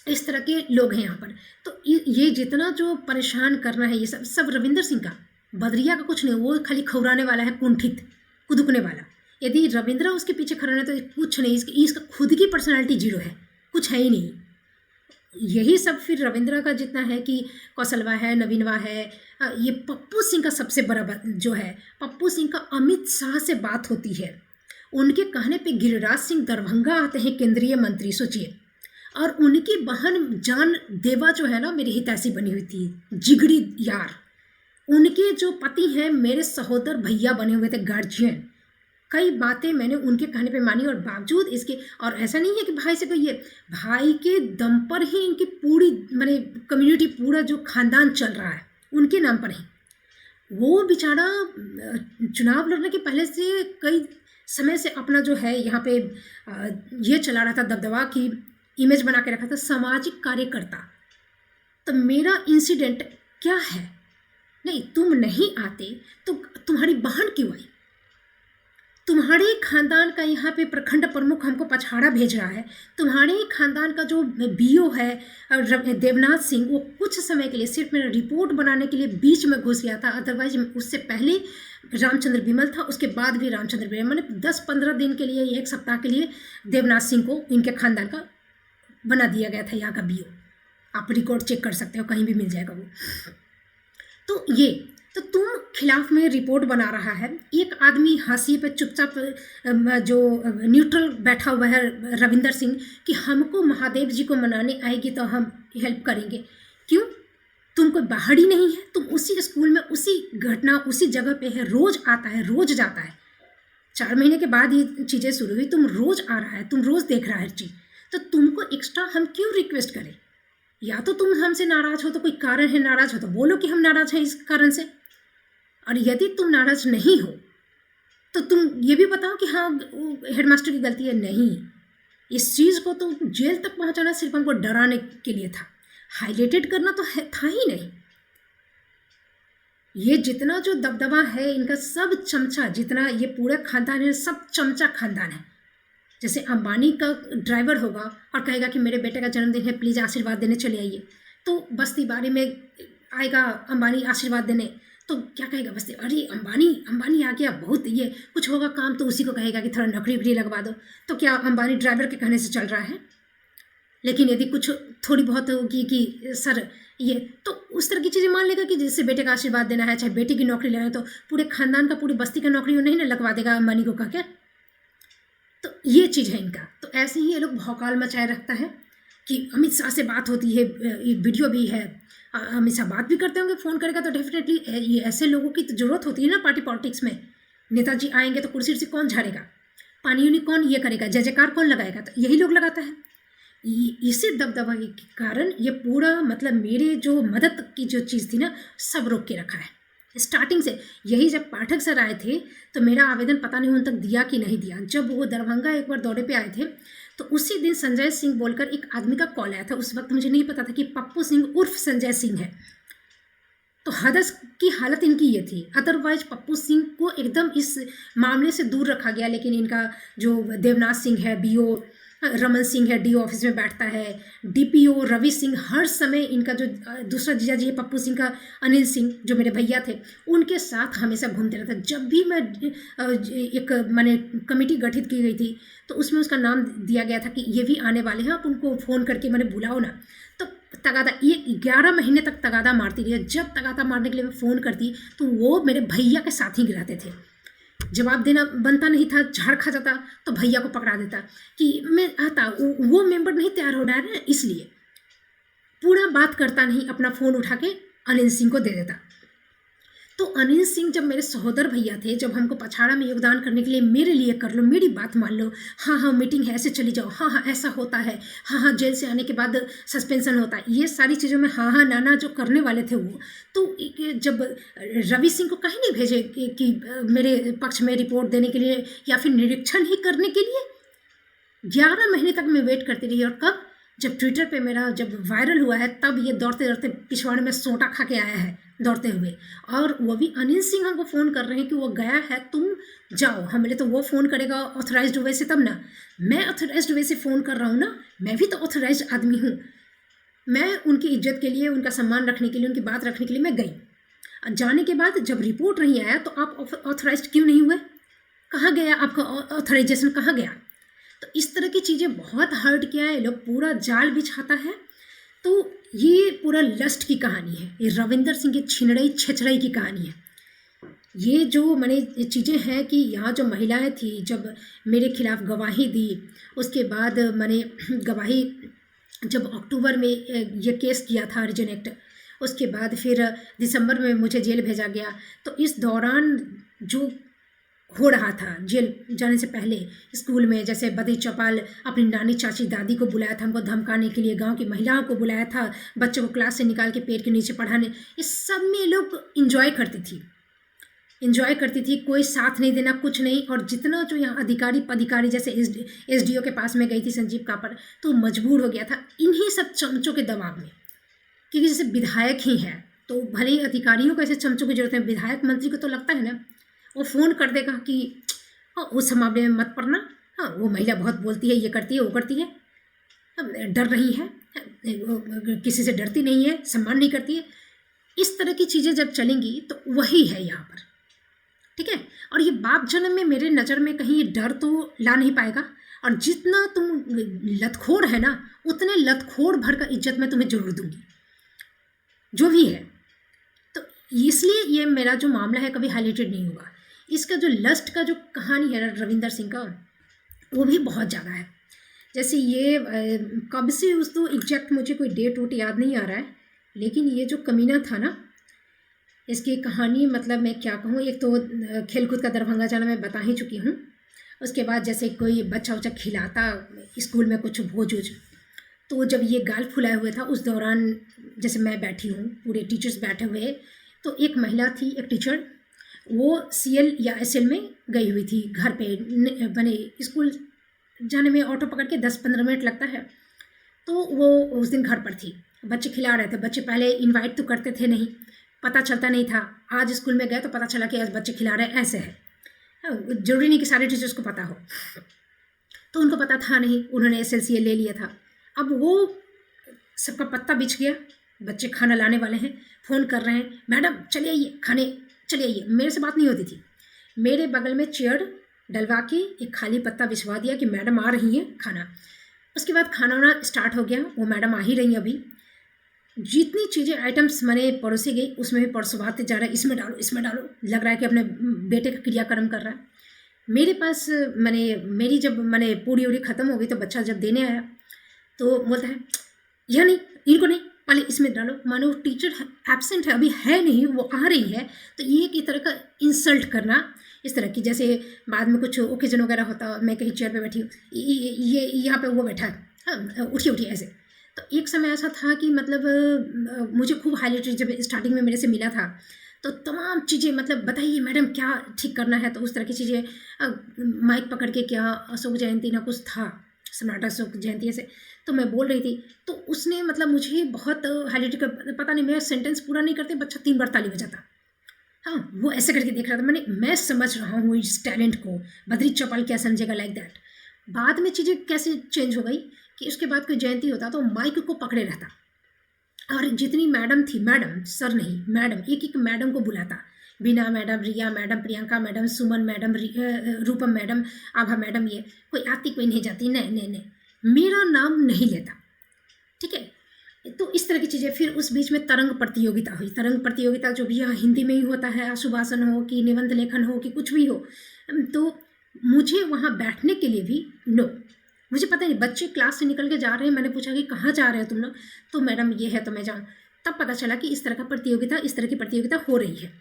इस तरह के लोग हैं यहाँ पर। तो ये जितना जो परेशान करना है, ये सब रविंदर सिंह का, बदरिया का कुछ नहीं, वो खाली खौराने वाला है, कुंठित कुदुकने वाला। यदि रविंद्र उसके पीछे खड़ा है तो कुछ नहीं, इसका खुद की पर्सनालिटी 0 है, कुछ है ही नहीं। यही सब फिर रविंद्र का जितना है कि कौशलवा है, नवीनवा है, ये पप्पू सिंह का सबसे बड़ा जो है, पप्पू सिंह का अमित शाह से बात होती है, उनके कहने पे गिरिराज सिंह दरभंगा आते हैं केंद्रीय मंत्री, सोचिए। और उनकी बहन जान देवा जो है ना, मेरी हितैषी बनी हुई थी, जिगरी यार। उनके जो पति हैं मेरे सहोदर भैया बने हुए थे, गार्जियन। कई बातें मैंने उनके कहने पे मानी, और बावजूद इसके, और ऐसा नहीं है कि भाई से कोई, ये भाई के दम पर ही इनकी पूरी माने कम्युनिटी, पूरा जो खानदान चल रहा है उनके नाम पर ही। वो बेचारा चुनाव लड़ने के पहले से कई समय से अपना जो है यहाँ पे ये चला रहा था दबदबा की इमेज बना के रखा था सामाजिक कार्यकर्ता। तो मेरा इंसिडेंट क्या है? नहीं, तुम नहीं आते तो तुम्हारी बहन क्यों आई? तुम्हारे खानदान का यहाँ पे प्रखंड प्रमुख हमको पछाड़ा भेज रहा है। तुम्हारे खानदान का जो बीओ है देवनाथ सिंह, वो कुछ समय के लिए सिर्फ मेरा रिपोर्ट बनाने के लिए बीच में घुस गया था। अदरवाइज उससे पहले रामचंद्र बिमल था, उसके बाद भी रामचंद्र बिमल, मैंने 10-15 दिन के लिए, 1 सप्ताह के लिए देवनाथ सिंह को इनके खानदान का बना दिया गया था यहाँ का बीओ। आप रिकॉर्ड चेक कर सकते हो, कहीं भी मिल जाएगा वो। तो ये तो तुम खिलाफ में रिपोर्ट बना रहा है, एक आदमी हाशिए पे चुपचाप जो न्यूट्रल बैठा हुआ है रविंदर सिंह कि हमको महादेव जी को मनाने आएगी तो हम हेल्प करेंगे। क्यों? तुम कोई बाहरी नहीं है, तुम उसी स्कूल में उसी घटना उसी जगह पे है, रोज आता है रोज जाता है। 4 महीने के बाद ये चीज़ें शुरू हुई, तुम रोज आ रहा है, तुम रोज देख रहा है हर चीज़, तो तुमको एक्स्ट्रा हम क्यों रिक्वेस्ट करें? या तो तुम हमसे नाराज हो तो कोई कारण है, नाराज हो तो बोलो कि हम नाराज हैं इस कारण से, और यदि तुम नाराज नहीं हो तो तुम ये भी बताओ कि हाँ हेडमास्टर की गलती है। नहीं, इस चीज़ को तो जेल तक पहुंचाना सिर्फ हमको डराने के लिए था, हाईलाइटेड करना तो था ही नहीं। ये जितना जो दबदबा है इनका, सब चमचा, जितना ये पूरा खानदान है, सब चमचा खानदान है। जैसे अंबानी का ड्राइवर होगा और कहेगा कि मेरे बेटे का जन्मदिन है, प्लीज़ आशीर्वाद देने चले आइए, तो बस्ती बारी में आएगा अंबानी आशीर्वाद देने, तो क्या कहेगा बस्ती, अरे अंबानी आ गया, बहुत ये कुछ होगा काम, तो उसी को कहेगा कि थोड़ा नौकरी वकरी लगवा दो। तो क्या अंबानी ड्राइवर के कहने से चल रहा है? लेकिन यदि कुछ थोड़ी बहुत होगी कि सर ये, तो उस तरह की चीज़ें मान लेगा कि जिससे बेटे का आशीर्वाद देना है, चाहे बेटे की नौकरी लेना है, तो पूरे खानदान का, पूरी बस्ती का नौकरी नहीं ना लगवा देगा अंबानी को कह के। तो ये चीज़ है इनका। तो ऐसे ही ये लोग भौकाल मचाए रखता है कि अमित शाह से बात होती है, वीडियो भी है, अमित शाह बात भी करते होंगे, फ़ोन करेगा तो डेफिनेटली ये ऐसे लोगों की तो ज़रूरत होती है ना पार्टी पॉलिटिक्स में। नेताजी आएंगे तो कुर्सी से कौन झाड़ेगा, पानी उनी कौन ये करेगा, जय जयकार कौन लगाएगा, तो यही लोग लगाता है। इसी दबदबा के कारण ये पूरा मतलब मेरे जो मदद की जो चीज़ थी ना, सब रोक के रखा है स्टार्टिंग से। यही जब पाठक सर आए थे तो मेरा आवेदन पता नहीं उन तक दिया कि नहीं दिया। जब वो दरभंगा एक बार दौरे पे आए थे तो उसी दिन संजय सिंह बोलकर एक आदमी का कॉल आया था। उस वक्त मुझे नहीं पता था कि पप्पू सिंह उर्फ संजय सिंह है। तो हदस की हालत इनकी ये थी, अदरवाइज पप्पू सिंह को एकदम इस मामले से दूर रखा गया। लेकिन इनका जो देवनाथ सिंह है, बीओ रमन सिंह है, डीओ ऑफिस में बैठता है, डीपीओ रवि सिंह, हर समय इनका जो दूसरा जीजा जी है पप्पू सिंह का, अनिल सिंह जो मेरे भैया थे, उनके साथ हमेशा घूमते रहता। जब भी मैं एक मैंने कमेटी गठित की गई थी तो उसमें उसका नाम दिया गया था कि ये भी आने वाले हैं, आप उनको फ़ोन करके मैंने बुलाओ ना। तो तगादा ये 11 महीने तक तगादा मारती रही। जब तगादा मारने के लिए मैं फ़ोन करती तो वो मेरे भैया के साथ ही गिराते थे। जवाब देना बनता नहीं था, झाड़ खा जाता तो भैया को पकड़ा देता कि मैं आता, वो मेंबर नहीं तैयार हो रहा है इसलिए। पूरा बात करता नहीं, अपना फ़ोन उठा के अनिल सिंह को दे देता। तो अनिल सिंह जब मेरे सहोदर भैया थे, जब हमको पछाड़ा में योगदान करने के लिए मेरे लिए कर लो, मेरी बात मान लो, हाँ हाँ मीटिंग है ऐसे चली जाओ, हाँ हाँ ऐसा होता है, हाँ हाँ जेल से आने के बाद सस्पेंशन होता है, ये सारी चीज़ों में हाँ हाँ नाना जो करने वाले थे वो, तो जब रवि सिंह को कहीं नहीं भेजे कि मेरे पक्ष में रिपोर्ट देने के लिए या फिर निरीक्षण ही करने के लिए। 11 महीने तक मैं वेट करती रही। और कब, जब ट्विटर पे मेरा जब वायरल हुआ है तब ये दौड़ते दौड़ते पिछवाड़े में सोटा खा के आया है दौड़ते हुए। और वो भी अनिल सिंह हमको फ़ोन कर रहे हैं कि वो गया है, तुम जाओ। हम बोले तो वो फ़ोन करेगा ऑथराइज्ड वे से तब ना, मैं ऑथराइज्ड वे से फ़ोन कर रहा हूँ ना, मैं भी तो ऑथराइज्ड आदमी हूँ। मैं उनकी इज्जत के लिए, उनका सम्मान रखने के लिए, उनकी बात रखने के लिए मैं गई। जाने के बाद जब रिपोर्ट नहीं आया तो आप ऑथराइज्ड क्यों नहीं हुए, कहाँ गया आपका ऑथराइजेशन, कहाँ गया? तो इस तरह की चीज़ें बहुत हर्ट किया है, लोग पूरा जाल बिछाता है। तो ये पूरा लस्ट की कहानी है, ये रविंदर सिंह की छिनड़ई छेछड़ई की कहानी है। ये जो मैंने चीज़ें हैं कि यहाँ जो महिलाएं थी जब मेरे खिलाफ गवाही दी, उसके बाद मैंने गवाही जब अक्टूबर में ये केस किया था अर्जुन एक्ट, उसके बाद फिर दिसंबर में मुझे जेल भेजा गया। तो इस दौरान जो हो रहा था जेल जाने से पहले, स्कूल में जैसे बदी चौपाल अपनी नानी चाची दादी को बुलाया था हमको धमकाने के लिए, गांव की महिलाओं को बुलाया था बच्चों को क्लास से निकाल के पेट के नीचे पढ़ाने, इस सब में लोग इंजॉय करती थी। एंजॉय करती थी, कोई साथ नहीं देना, कुछ नहीं। और जितना जो यहाँ अधिकारी पदाधिकारी जैसे एसडीओ के पास में गई थी संजीव कापर, तो मजबूर हो गया था इन्हीं सब चमचों के दबाव में, क्योंकि जैसे विधायक ही है तो भले ही अधिकारियों को ऐसे चमचों की जरूरत है, विधायक मंत्री को तो लगता है ना वो फ़ोन कर देगा कि उस मामले में मत पड़ना, हाँ वो महिला बहुत बोलती है, ये करती है वो करती है, डर रही है, किसी से डरती नहीं है, सम्मान नहीं करती है। इस तरह की चीज़ें जब चलेंगी तो वही है यहाँ पर, ठीक है। और ये बाप जन्म में मेरे नज़र में कहीं ये डर तो ला नहीं पाएगा, और जितना तुम लतखोर है ना उतने लतखोर भर का इज्जत मैं तुम्हें जरूर दूंगी, जो भी है। तो इसलिए ये मेरा जो मामला है कभी हाईलाइटेड नहीं होगा। इसका जो लस्ट का जो कहानी है रविंदर सिंह का, वो भी बहुत ज़्यादा है। जैसे ये कब से उस तो एग्जैक्ट मुझे कोई डेट वोट याद नहीं आ रहा है, लेकिन ये जो कमीना था ना, इसकी कहानी मतलब मैं क्या कहूँ, एक तो खेलकूद का दरभंगा जाना मैं बता ही चुकी हूँ। उसके बाद जैसे कोई बच्चा उच्चा खिलाता स्कूल में कुछ भोज वोज, तो जब ये गाल फुलाए हुए था उस दौरान जैसे मैं बैठी हूँ, पूरे टीचर्स बैठे हुए, तो एक महिला थी, एक टीचर, वो सीएल या एसएल में गई हुई थी, घर पे बने स्कूल जाने में ऑटो पकड़ के 10-15 मिनट लगता है, तो वो उस दिन घर पर थी, बच्चे खिला रहे थे। बच्चे पहले इनवाइट तो करते थे नहीं, पता चलता नहीं था, आज स्कूल में गए तो पता चला कि आज बच्चे खिला रहे हैं, ऐसे है। जरूरी नहीं कि सारे टीचर्स को पता हो, तो उनको पता था नहीं, उन्होंने एसएलसीए ले लिया था। अब वो सबका पत्ता बिछ गया, बच्चे खाना लाने वाले हैं, फ़ोन कर रहे हैं, मैडम चले आइए खाने, चले आइए। मेरे से बात नहीं होती थी, मेरे बगल में चेयर डलवा के एक खाली पत्ता बिछवा दिया कि मैडम आ रही हैं खाना। उसके बाद खाना वाना स्टार्ट हो गया, वो मैडम आ ही रही अभी। जितनी चीज़ें आइटम्स मैंने परोसी गई उसमें भी परसवाते जा रहा है, इसमें डालो इसमें डालो, लग रहा है कि अपने बेटे का क्रियाक्रम कर रहा है। मेरे पास मेरी जब पूरी उड़ी ख़त्म हो गई तो बच्चा जब देने आया तो बोलता है यह नहीं, इनको नहीं, पहले इसमें डालो। मानो टीचर एब्सेंट है, अभी है नहीं, वो आ रही है, तो ये एक तरह का इंसल्ट करना, इस तरह की। जैसे बाद में कुछ ओकेजन वगैरह होता, मैं कहीं चेयर पे बैठी हूँ, ये यहाँ पे वो बैठा है, हाँ उठिए उठिए, ऐसे। तो एक समय ऐसा था कि मतलब मुझे खूब हाईलाइटेड जब स्टार्टिंग में मेरे से मिला था, तो तमाम चीज़ें मतलब बताइए मैडम क्या ठीक करना है, तो उस तरह की चीज़ें माइक पकड़ के, क्या अशोक जयंती ना कुछ था, सम्राट अशोक जयंती ऐसे, तो मैं बोल रही थी, तो उसने मतलब मुझे बहुत हाईलाइट कर, पता नहीं मैं सेंटेंस पूरा नहीं करते बच्चा 3 बार ताली बजाता, हाँ वो ऐसे करके देख रहा था। मैं समझ रहा हूँ इस टैलेंट को, बद्री चौपाल क्या समझेगा, लाइक दैट। बाद में चीज़ें कैसे चेंज हो गई कि उसके बाद कोई जयंती होता तो माइक को पकड़े रहता, और जितनी मैडम थी, मैडम सर नहीं मैडम, एक एक मैडम को बुलाता, बीना मैडम, रिया मैडम, प्रियंका मैडम, सुमन मैडम, रूपम मैडम, आभा मैडम, ये कोई आती कोई नहीं जाती, नहीं नहीं नहीं, मेरा नाम नहीं लेता, ठीक है। तो इस तरह की चीज़ें। फिर उस बीच में तरंग प्रतियोगिता हुई, तरंग प्रतियोगिता जो भी यहाँ हिंदी में ही होता है, आशुभाषण हो कि निबंध लेखन हो कि कुछ भी हो, तो मुझे वहाँ बैठने के लिए भी नो, मुझे पता नहीं, बच्चे क्लास से निकल के जा रहे हैं, मैंने पूछा कि कहाँ जा रहे हो तुम लोग, तो मैडम ये है तो मैं जाऊँ, तब पता चला कि इस तरह का प्रतियोगिता, इस तरह की प्रतियोगिता हो रही है।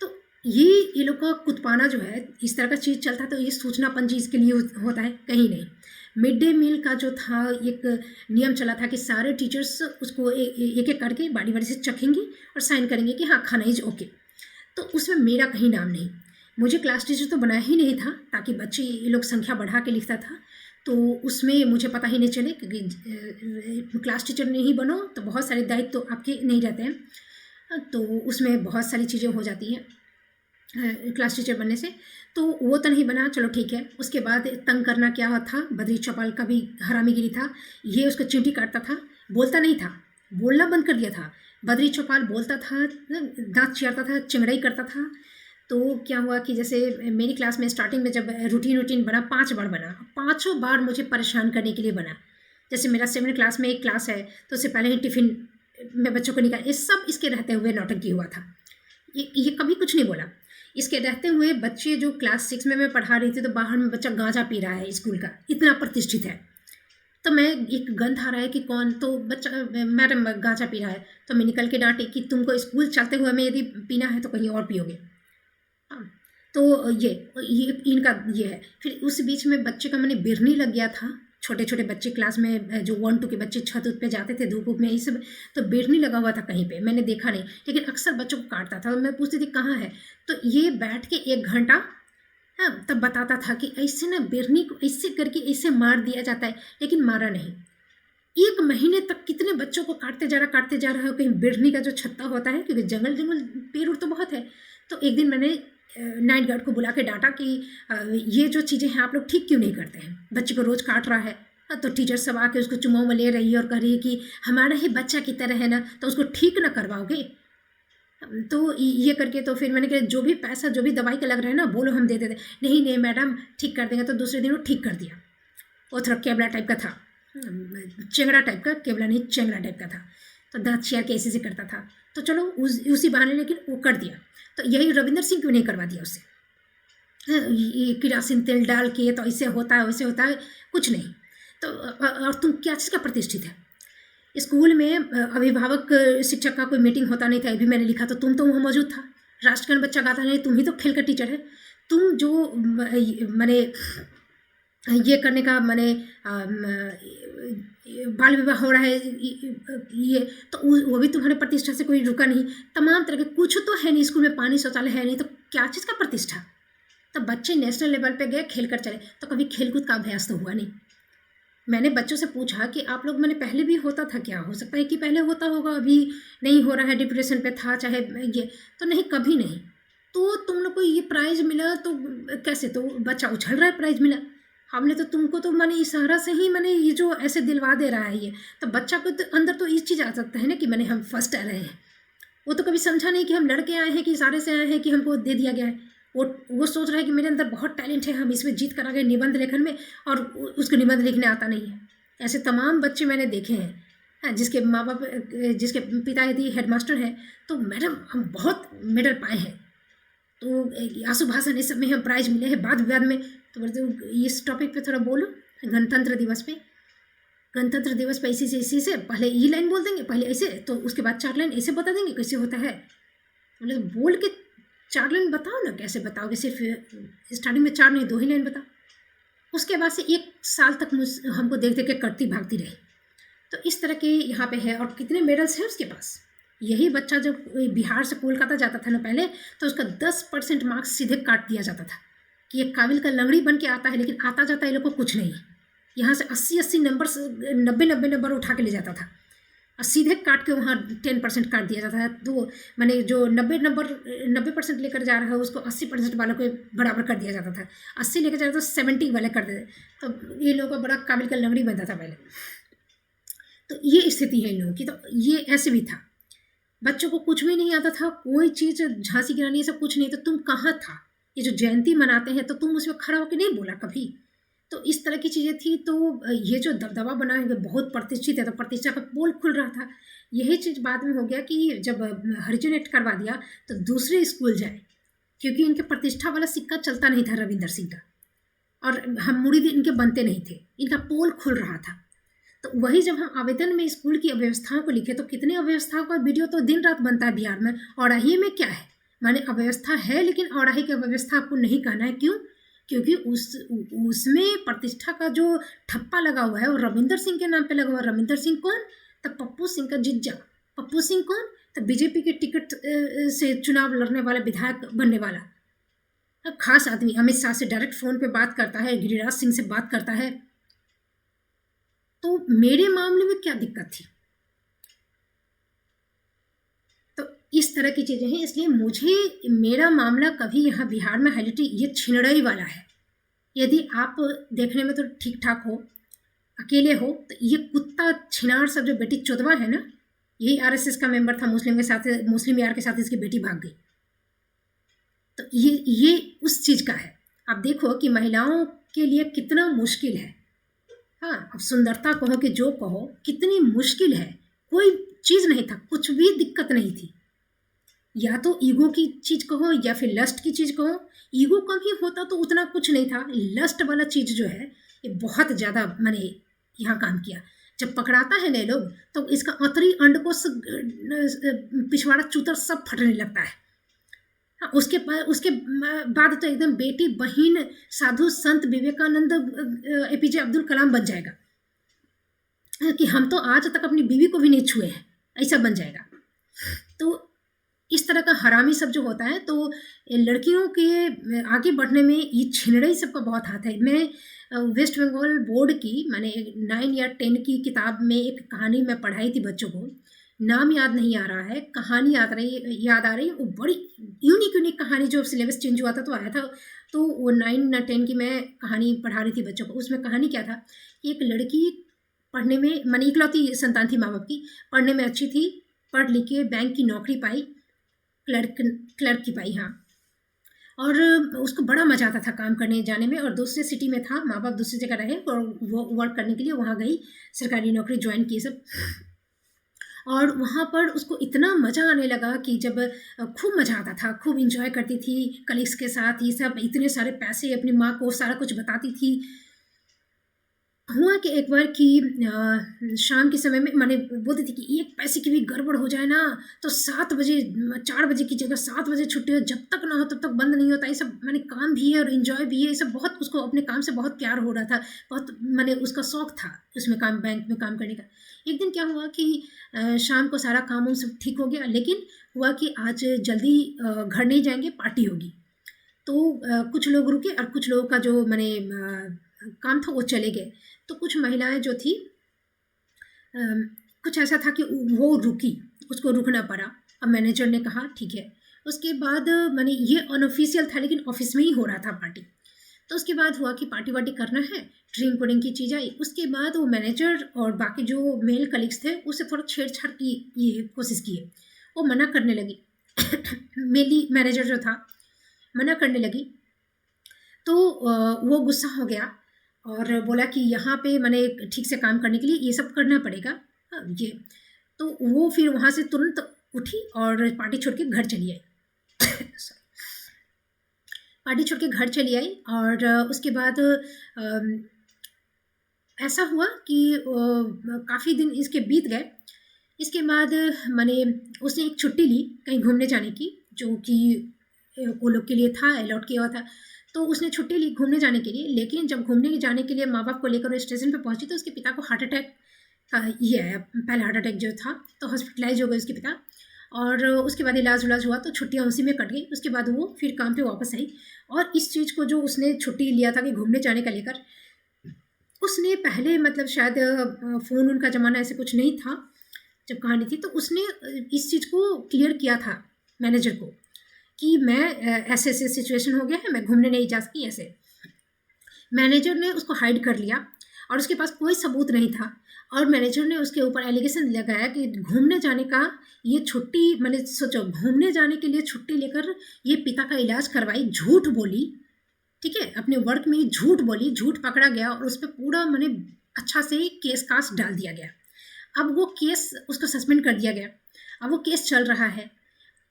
तो ये लोग का कुतपाना जो है, इस तरह का चीज़ चलता है, तो ये सूचनापन जी इसके लिए होता है, कहीं नहीं। मिड डे मील का जो था एक नियम चला था कि सारे टीचर्स उसको एक एक करके बारी बारी से चखेंगे और साइन करेंगे कि हाँ खाना इज ओके, तो उसमें मेरा कहीं नाम नहीं। मुझे क्लास टीचर तो बनाया ही नहीं था, ताकि बच्चे ये लोग संख्या बढ़ा के लिखता था, तो उसमें मुझे पता ही नहीं चले, क्योंकि क्लास टीचर नहीं बनो तो बहुत सारे दायित्व तो आपके नहीं रहते हैं, तो उसमें बहुत सारी चीज़ें हो जाती हैं क्लास टीचर बनने से, तो वो तो नहीं बना, चलो ठीक है। उसके बाद तंग करना क्या था, बद्री चौपाल का भी हरामीगिरी था, ये उसका चींटी काटता था, बोलता नहीं था, बोलना बंद कर दिया था। बद्री चौपाल बोलता था, दांत चियारता था, चिंगड़ाई करता था। तो क्या हुआ कि जैसे मेरी क्लास में स्टार्टिंग में जब रूटीन बना, 5 बार बना, 5 बार मुझे परेशान करने के लिए बना। जैसे मेरा 7वीं क्लास में एक क्लास है, तो उससे पहले ही टिफ़िन में बच्चों को निकाल, ये सब इसके रहते हुए नौटंकी हुआ था। ये कभी कुछ नहीं बोला। इसके रहते हुए बच्चे जो क्लास 6 में मैं पढ़ा रही थी, तो बाहर में बच्चा गांजा पी रहा है स्कूल का, इतना प्रतिष्ठित है। तो मैं एक गंध आ रहा है कि कौन, तो बच्चा मैडम गांजा पी रहा है, तो मैं निकल के डांटी कि तुमको स्कूल चलते हुए में यदि पीना है तो कहीं और पियोगे। हाँ, तो ये इनका ये है। फिर उस बीच में बच्चे का मैंने बिरनी लग गया था, छोटे छोटे बच्चे क्लास में जो 1-2 के बच्चे छत उत पे जाते थे धूप में, ये सब तो बैठ नहीं लगा हुआ था कहीं पे, मैंने देखा नहीं, लेकिन अक्सर बच्चों को काटता था। मैं पूछती थी कहाँ है, तो ये बैठ के 1 घंटा, हाँ, तब बताता था कि ऐसे ना बिरनी को ऐसे करके ऐसे मार दिया जाता है, लेकिन मारा नहीं। 1 महीने तक कितने बच्चों को काटते जा रहा है, कहीं बिरनी का जो छत्ता होता है, क्योंकि जंगल जंगल पेड़ उड़ तो बहुत है। तो एक दिन मैंने नाइट गार्ड को बुला के डांटा कि ये जो चीज़ें हैं आप लोग ठीक क्यों नहीं करते हैं, बच्चे को रोज़ काट रहा है। तो टीचर सब आके उसको चुमाव में ले रही है और कह रही है कि हमारा ही बच्चा की तरह है ना, तो उसको ठीक ना करवाओगे। तो ये करके तो फिर मैंने कहा जो भी पैसा जो भी दवाई का लग रहा है ना बोलो हम दे देते। नहीं नहीं मैडम ठीक कर देंगे। तो दूसरे दिन वो ठीक कर दिया। वो थोड़ा केवला टाइप का था, चेंगड़ा टाइप का, केवला नहीं चेंगड़ा टाइप का था। तो दांत चिया के ऐसे करता था, तो चलो उसी बहाने लेकिन वो कर दिया। तो यही रविंदर सिंह क्यों नहीं करवा दिया उससे, ये किरासिन तेल डाल के तो ऐसे होता है वैसे होता है, कुछ नहीं। तो और तुम क्या चीज़ का प्रतिष्ठित है। स्कूल में अभिभावक शिक्षक का कोई मीटिंग होता नहीं था, ये भी मैंने लिखा, तो तुम तो वहाँ मौजूद था। राष्ट्रगान बच्चा गाता नहीं, तुम ही तो खेल का टीचर है। तुम जो मैंने ये करने का मैंने बाल विवाह हो रहा है ये, तो वो भी तुम्हारे प्रतिष्ठा से कोई रुका नहीं। तमाम तरह के कुछ तो है नहीं, स्कूल में पानी शौचालय है नहीं, तो क्या चीज़ का प्रतिष्ठा। तो बच्चे नेशनल लेवल पे गए खेल कर चले, तो कभी खेलकूद का अभ्यास तो हुआ नहीं। मैंने बच्चों से पूछा कि आप लोग, मैंने पहले भी होता था क्या, हो सकता है कि पहले होता होगा, अभी नहीं हो रहा है, डिप्रेशन पे था चाहे ये, तो नहीं कभी नहीं। तो तुम लोग को ये प्राइज़ मिला तो कैसे, तो बच्चा उछल रहा है प्राइज़ मिला, हमने तो तुमको तो मैंने इशारा से ही मैंने ये जो ऐसे दिलवा दे रहा है ये, तो बच्चा को तो अंदर तो ये चीज़ आ सकता है ना कि मैंने हम फर्स्ट आ रहे हैं। वो तो कभी समझा नहीं कि हम लड़के आए हैं कि इशारे से आए हैं कि हमको दे दिया गया है। वो सोच रहा है कि मेरे अंदर बहुत टैलेंट है, हम इसमें जीत कर आ गए निबंध लेखन में, और उसको निबंध लिखने आता नहीं है। ऐसे तमाम बच्चे मैंने देखे हैं, हाँ, जिसके माँ बाप, जिसके पिता यदि हेडमास्टर हैं, तो मैडम हम बहुत मेडल पाए हैं, तो आंसू भाषण इस सब में हम प्राइज मिले हैं बाद विवाद में। तो बोलते इस टॉपिक पे थोड़ा बोलो, गणतंत्र दिवस पे, गणतंत्र दिवस पे इसी से पहले ये लाइन बोल देंगे, पहले ऐसे, तो उसके बाद 4 लाइन ऐसे बता देंगे कैसे होता है। बोले तो बोल के 4 लाइन बताओ ना, कैसे बताओगे, सिर्फ स्टार्टिंग में 4 नहीं 2 ही लाइन बताओ। उसके बाद से 1 साल तक हमको देख देख के करती भागती रही। तो इस तरह के यहाँ पे है, और कितने मेडल्स हैं उसके पास। यही बच्चा जब बिहार से कोलकाता जाता था ना पहले, तो उसका 10% मार्क्स सीधे काट दिया जाता था कि ये काबिल का लंगड़ी बन के आता है, लेकिन आता जाता ये लोग को कुछ नहीं है। यहाँ से 80-80 नंबर, 90-90 नंबर उठा के ले जाता था, और सीधे काट के वहाँ 10% काट दिया जाता है। तो मैंने जो 90% लेकर जा रहा है उसको 80% वालों को बराबर कर दिया जाता था, 80 लेकर जा रहा था तो 70 वाले कर देते। तो ये लोगों का बड़ा काबिल का लंगड़ी बनता था पहले। तो ये स्थिति है इन लोगों की। तो ये ऐसे भी था, बच्चों को कुछ भी नहीं आता था, कोई चीज़ झांसी की रानी ये सब कुछ नहीं। तो तुम कहाँ था, ये जो जयंती मनाते हैं तो तुम उसमें खड़ा होकर नहीं बोला कभी। तो इस तरह की चीज़ें थी। तो ये जो दबदबा बना है बहुत प्रतिष्ठित है, तो प्रतिष्ठा का पोल खुल रहा था। यही चीज़ बाद में हो गया कि जब हरिजन एक्ट करवा दिया तो दूसरे स्कूल जाए, क्योंकि इनके प्रतिष्ठा वाला सिक्का चलता नहीं था रविंदर सिंह का, और हम मुरीद इनके बनते नहीं थे, इनका पोल खुल रहा था। तो वही जब हम आवेदन में स्कूल की अव्यवस्थाओं को लिखे, तो कितनी अव्यवस्थाओं का वीडियो तो दिन रात बनता है बिहार में। औराही में क्या है, माने अव्यवस्था है, लेकिन औराही की अव्यवस्था आपको नहीं कहना है। क्यों? क्योंकि उसमें प्रतिष्ठा का जो ठप्पा लगा हुआ है वो रविंदर सिंह के नाम पे लगा हुआ है। रविंदर सिंह कौन? तो पप्पू सिंह का जीजा। पप्पू सिंह कौन? तो बीजेपी के टिकट से चुनाव लड़ने वाला, विधायक बनने वाला खास आदमी। अमित शाह से डायरेक्ट फ़ोन पे बात करता है, गिरिराज सिंह से बात करता है। तो मेरे मामले में क्या दिक्कत थी? तो इस तरह की चीज़ें हैं, इसलिए मुझे मेरा मामला कभी यहाँ बिहार में हाईलाइट ये छिनड़ई वाला है। यदि आप देखने में तो ठीक ठाक हो, अकेले हो, तो ये कुत्ता छिनार सब जो बेटी चोदवा है ना, यही आरएसएस का मेंबर था, मुस्लिम के साथ, मुस्लिम यार के साथ इसकी बेटी भाग गई। तो ये उस चीज़ का है। आप देखो कि महिलाओं के लिए कितना मुश्किल है। हाँ, अब सुंदरता कहो कि जो कहो, कितनी मुश्किल है। कोई चीज़ नहीं था, कुछ भी दिक्कत नहीं थी। या तो ईगो की चीज़ कहो या फिर लस्ट की चीज़ कहो। ईगो कम ही होता तो उतना कुछ नहीं था। लस्ट वाला चीज़ जो है ये बहुत ज़्यादा मैंने यहाँ काम किया। जब पकड़ाता है ना लोग, तो इसका अंतरी अंडकोश, पिछवाड़ा, चूतर सब फटने लगता है। हाँ, उसके बाद तो एकदम बेटी बहन साधु संत विवेकानंद एपीजे अब्दुल कलाम बन जाएगा, कि हम तो आज तक अपनी बीवी को भी नहीं छुए हैं, ऐसा बन जाएगा। तो इस तरह का हरामी सब जो होता है, तो लड़कियों के आगे बढ़ने में ये छिनड़ई सबका बहुत हाथ है। मैं वेस्ट बंगाल बोर्ड की मैंने 9 या 10 की किताब में एक कहानी मैं पढ़ाई थी बच्चों को, नाम याद नहीं आ रहा है, कहानी याद आ रही। वो बड़ी यूनिक कहानी, जो सिलेबस चेंज हुआ था तो आया था, तो वो 9 या 10 की मैं कहानी पढ़ा रही थी बच्चों को। उसमें कहानी क्या था कि एक लड़की पढ़ने में, मानी इकलौती संतान थी माँ बाप की, पढ़ने में अच्छी थी, पढ़ लिख के बैंक की नौकरी पाई, क्लर्क की पाई, हाँ। और उसको बड़ा मजा आता था काम करने जाने में, और दूसरे सिटी में था, माँ बाप दूसरी जगह रहे और वो वर्क करने के लिए वहाँ गई, सरकारी नौकरी ज्वाइन की सब। और वहाँ पर उसको इतना मज़ा आने लगा कि जब खूब मज़ा आता था, खूब इंजॉय करती थी कलीग्स के साथ, ये सब इतने सारे पैसे, अपनी माँ को सारा कुछ बताती थी। हुआ कि एक बार कि शाम के समय में मैंने बोलती थी कि एक पैसे की भी गड़बड़ हो जाए ना तो 7 बजे, 4 बजे की जगह 7 बजे छुट्टी हो, जब तक ना हो तब तक बंद नहीं होता। ये सब मैंने काम भी है और इन्जॉय भी है, ये सब बहुत, उसको अपने काम से बहुत प्यार हो रहा था, बहुत मैंने उसका शौक था उसमें काम, बैंक में काम करने का। एक दिन क्या हुआ कि शाम को सारा काम उन सब ठीक हो गया, लेकिन हुआ कि आज जल्दी घर नहीं जाएंगे, पार्टी होगी। तो कुछ लोग रुके और कुछ लोगों का जो मैंने काम था वो चले गए। तो कुछ महिलाएं जो थी, कुछ ऐसा था कि वो रुकी, उसको रुकना पड़ा। अब मैनेजर ने कहा ठीक है। उसके बाद मैंने ये अनऑफिशियल था लेकिन ऑफिस में ही हो रहा था पार्टी। तो उसके बाद हुआ कि पार्टी वार्टी करना है, ड्रिंक वोडिंग की चीज़ आई। उसके बाद वो मैनेजर और बाकी जो मेल कलीग्स थे उससे थोड़ा छेड़छाड़ की ये कोशिश की, वो मना करने लगी। मेरी मैनेजर जो था मना करने लगी, तो वो गुस्सा हो गया और बोला कि यहाँ पे मैंने ठीक से काम करने के लिए ये सब करना पड़ेगा, हाँ, ये। तो वो फिर वहाँ से तुरंत उठी और पार्टी छोड़ के घर चली आई। पार्टी छोड़ के घर चली आई और उसके बाद ऐसा हुआ कि काफ़ी दिन इसके बीत गए। इसके बाद मैंने, उसने एक छुट्टी ली कहीं घूमने जाने की, जो कि वो लोग के लिए था, अलॉट किया हुआ था। तो उसने छुट्टी ली घूमने जाने के लिए, लेकिन जब घूमने जाने के लिए माँ बाप को लेकर वो स्टेशन पे पहुंची तो उसके पिता को हार्ट अटैक का ये आया, पहला हार्ट अटैक जो था, तो हॉस्पिटलाइज हो गए उसके पिता। और उसके बाद इलाज उलाज हुआ तो छुट्टियाँ उसी में कट गई। उसके बाद वो फिर काम पे वापस आई, और इस चीज़ को जो उसने छुट्टी लिया था कि घूमने जाने का लेकर, उसने पहले मतलब शायद फ़ोन उनका ज़माना ऐसे कुछ नहीं था जब कहानी थी, तो उसने इस चीज़ को क्लियर किया था मैनेजर को कि मैं ऐसे ऐसे सिचुएशन हो गया है, मैं घूमने नहीं जा सकी ऐसे। मैनेजर ने उसको हाइड कर लिया और उसके पास कोई सबूत नहीं था, और मैनेजर ने उसके ऊपर एलिगेशन लगाया कि घूमने जाने का ये छुट्टी, मैंने सोचो घूमने जाने के लिए छुट्टी लेकर ये पिता का इलाज करवाई, झूठ बोली, ठीक है, अपने वर्क में झूठ बोली, झूठ पकड़ा गया और उस पर पूरा मैंने अच्छा से केस कास डाल दिया गया। अब वो केस, उसको सस्पेंड कर दिया गया, अब वो केस चल रहा है।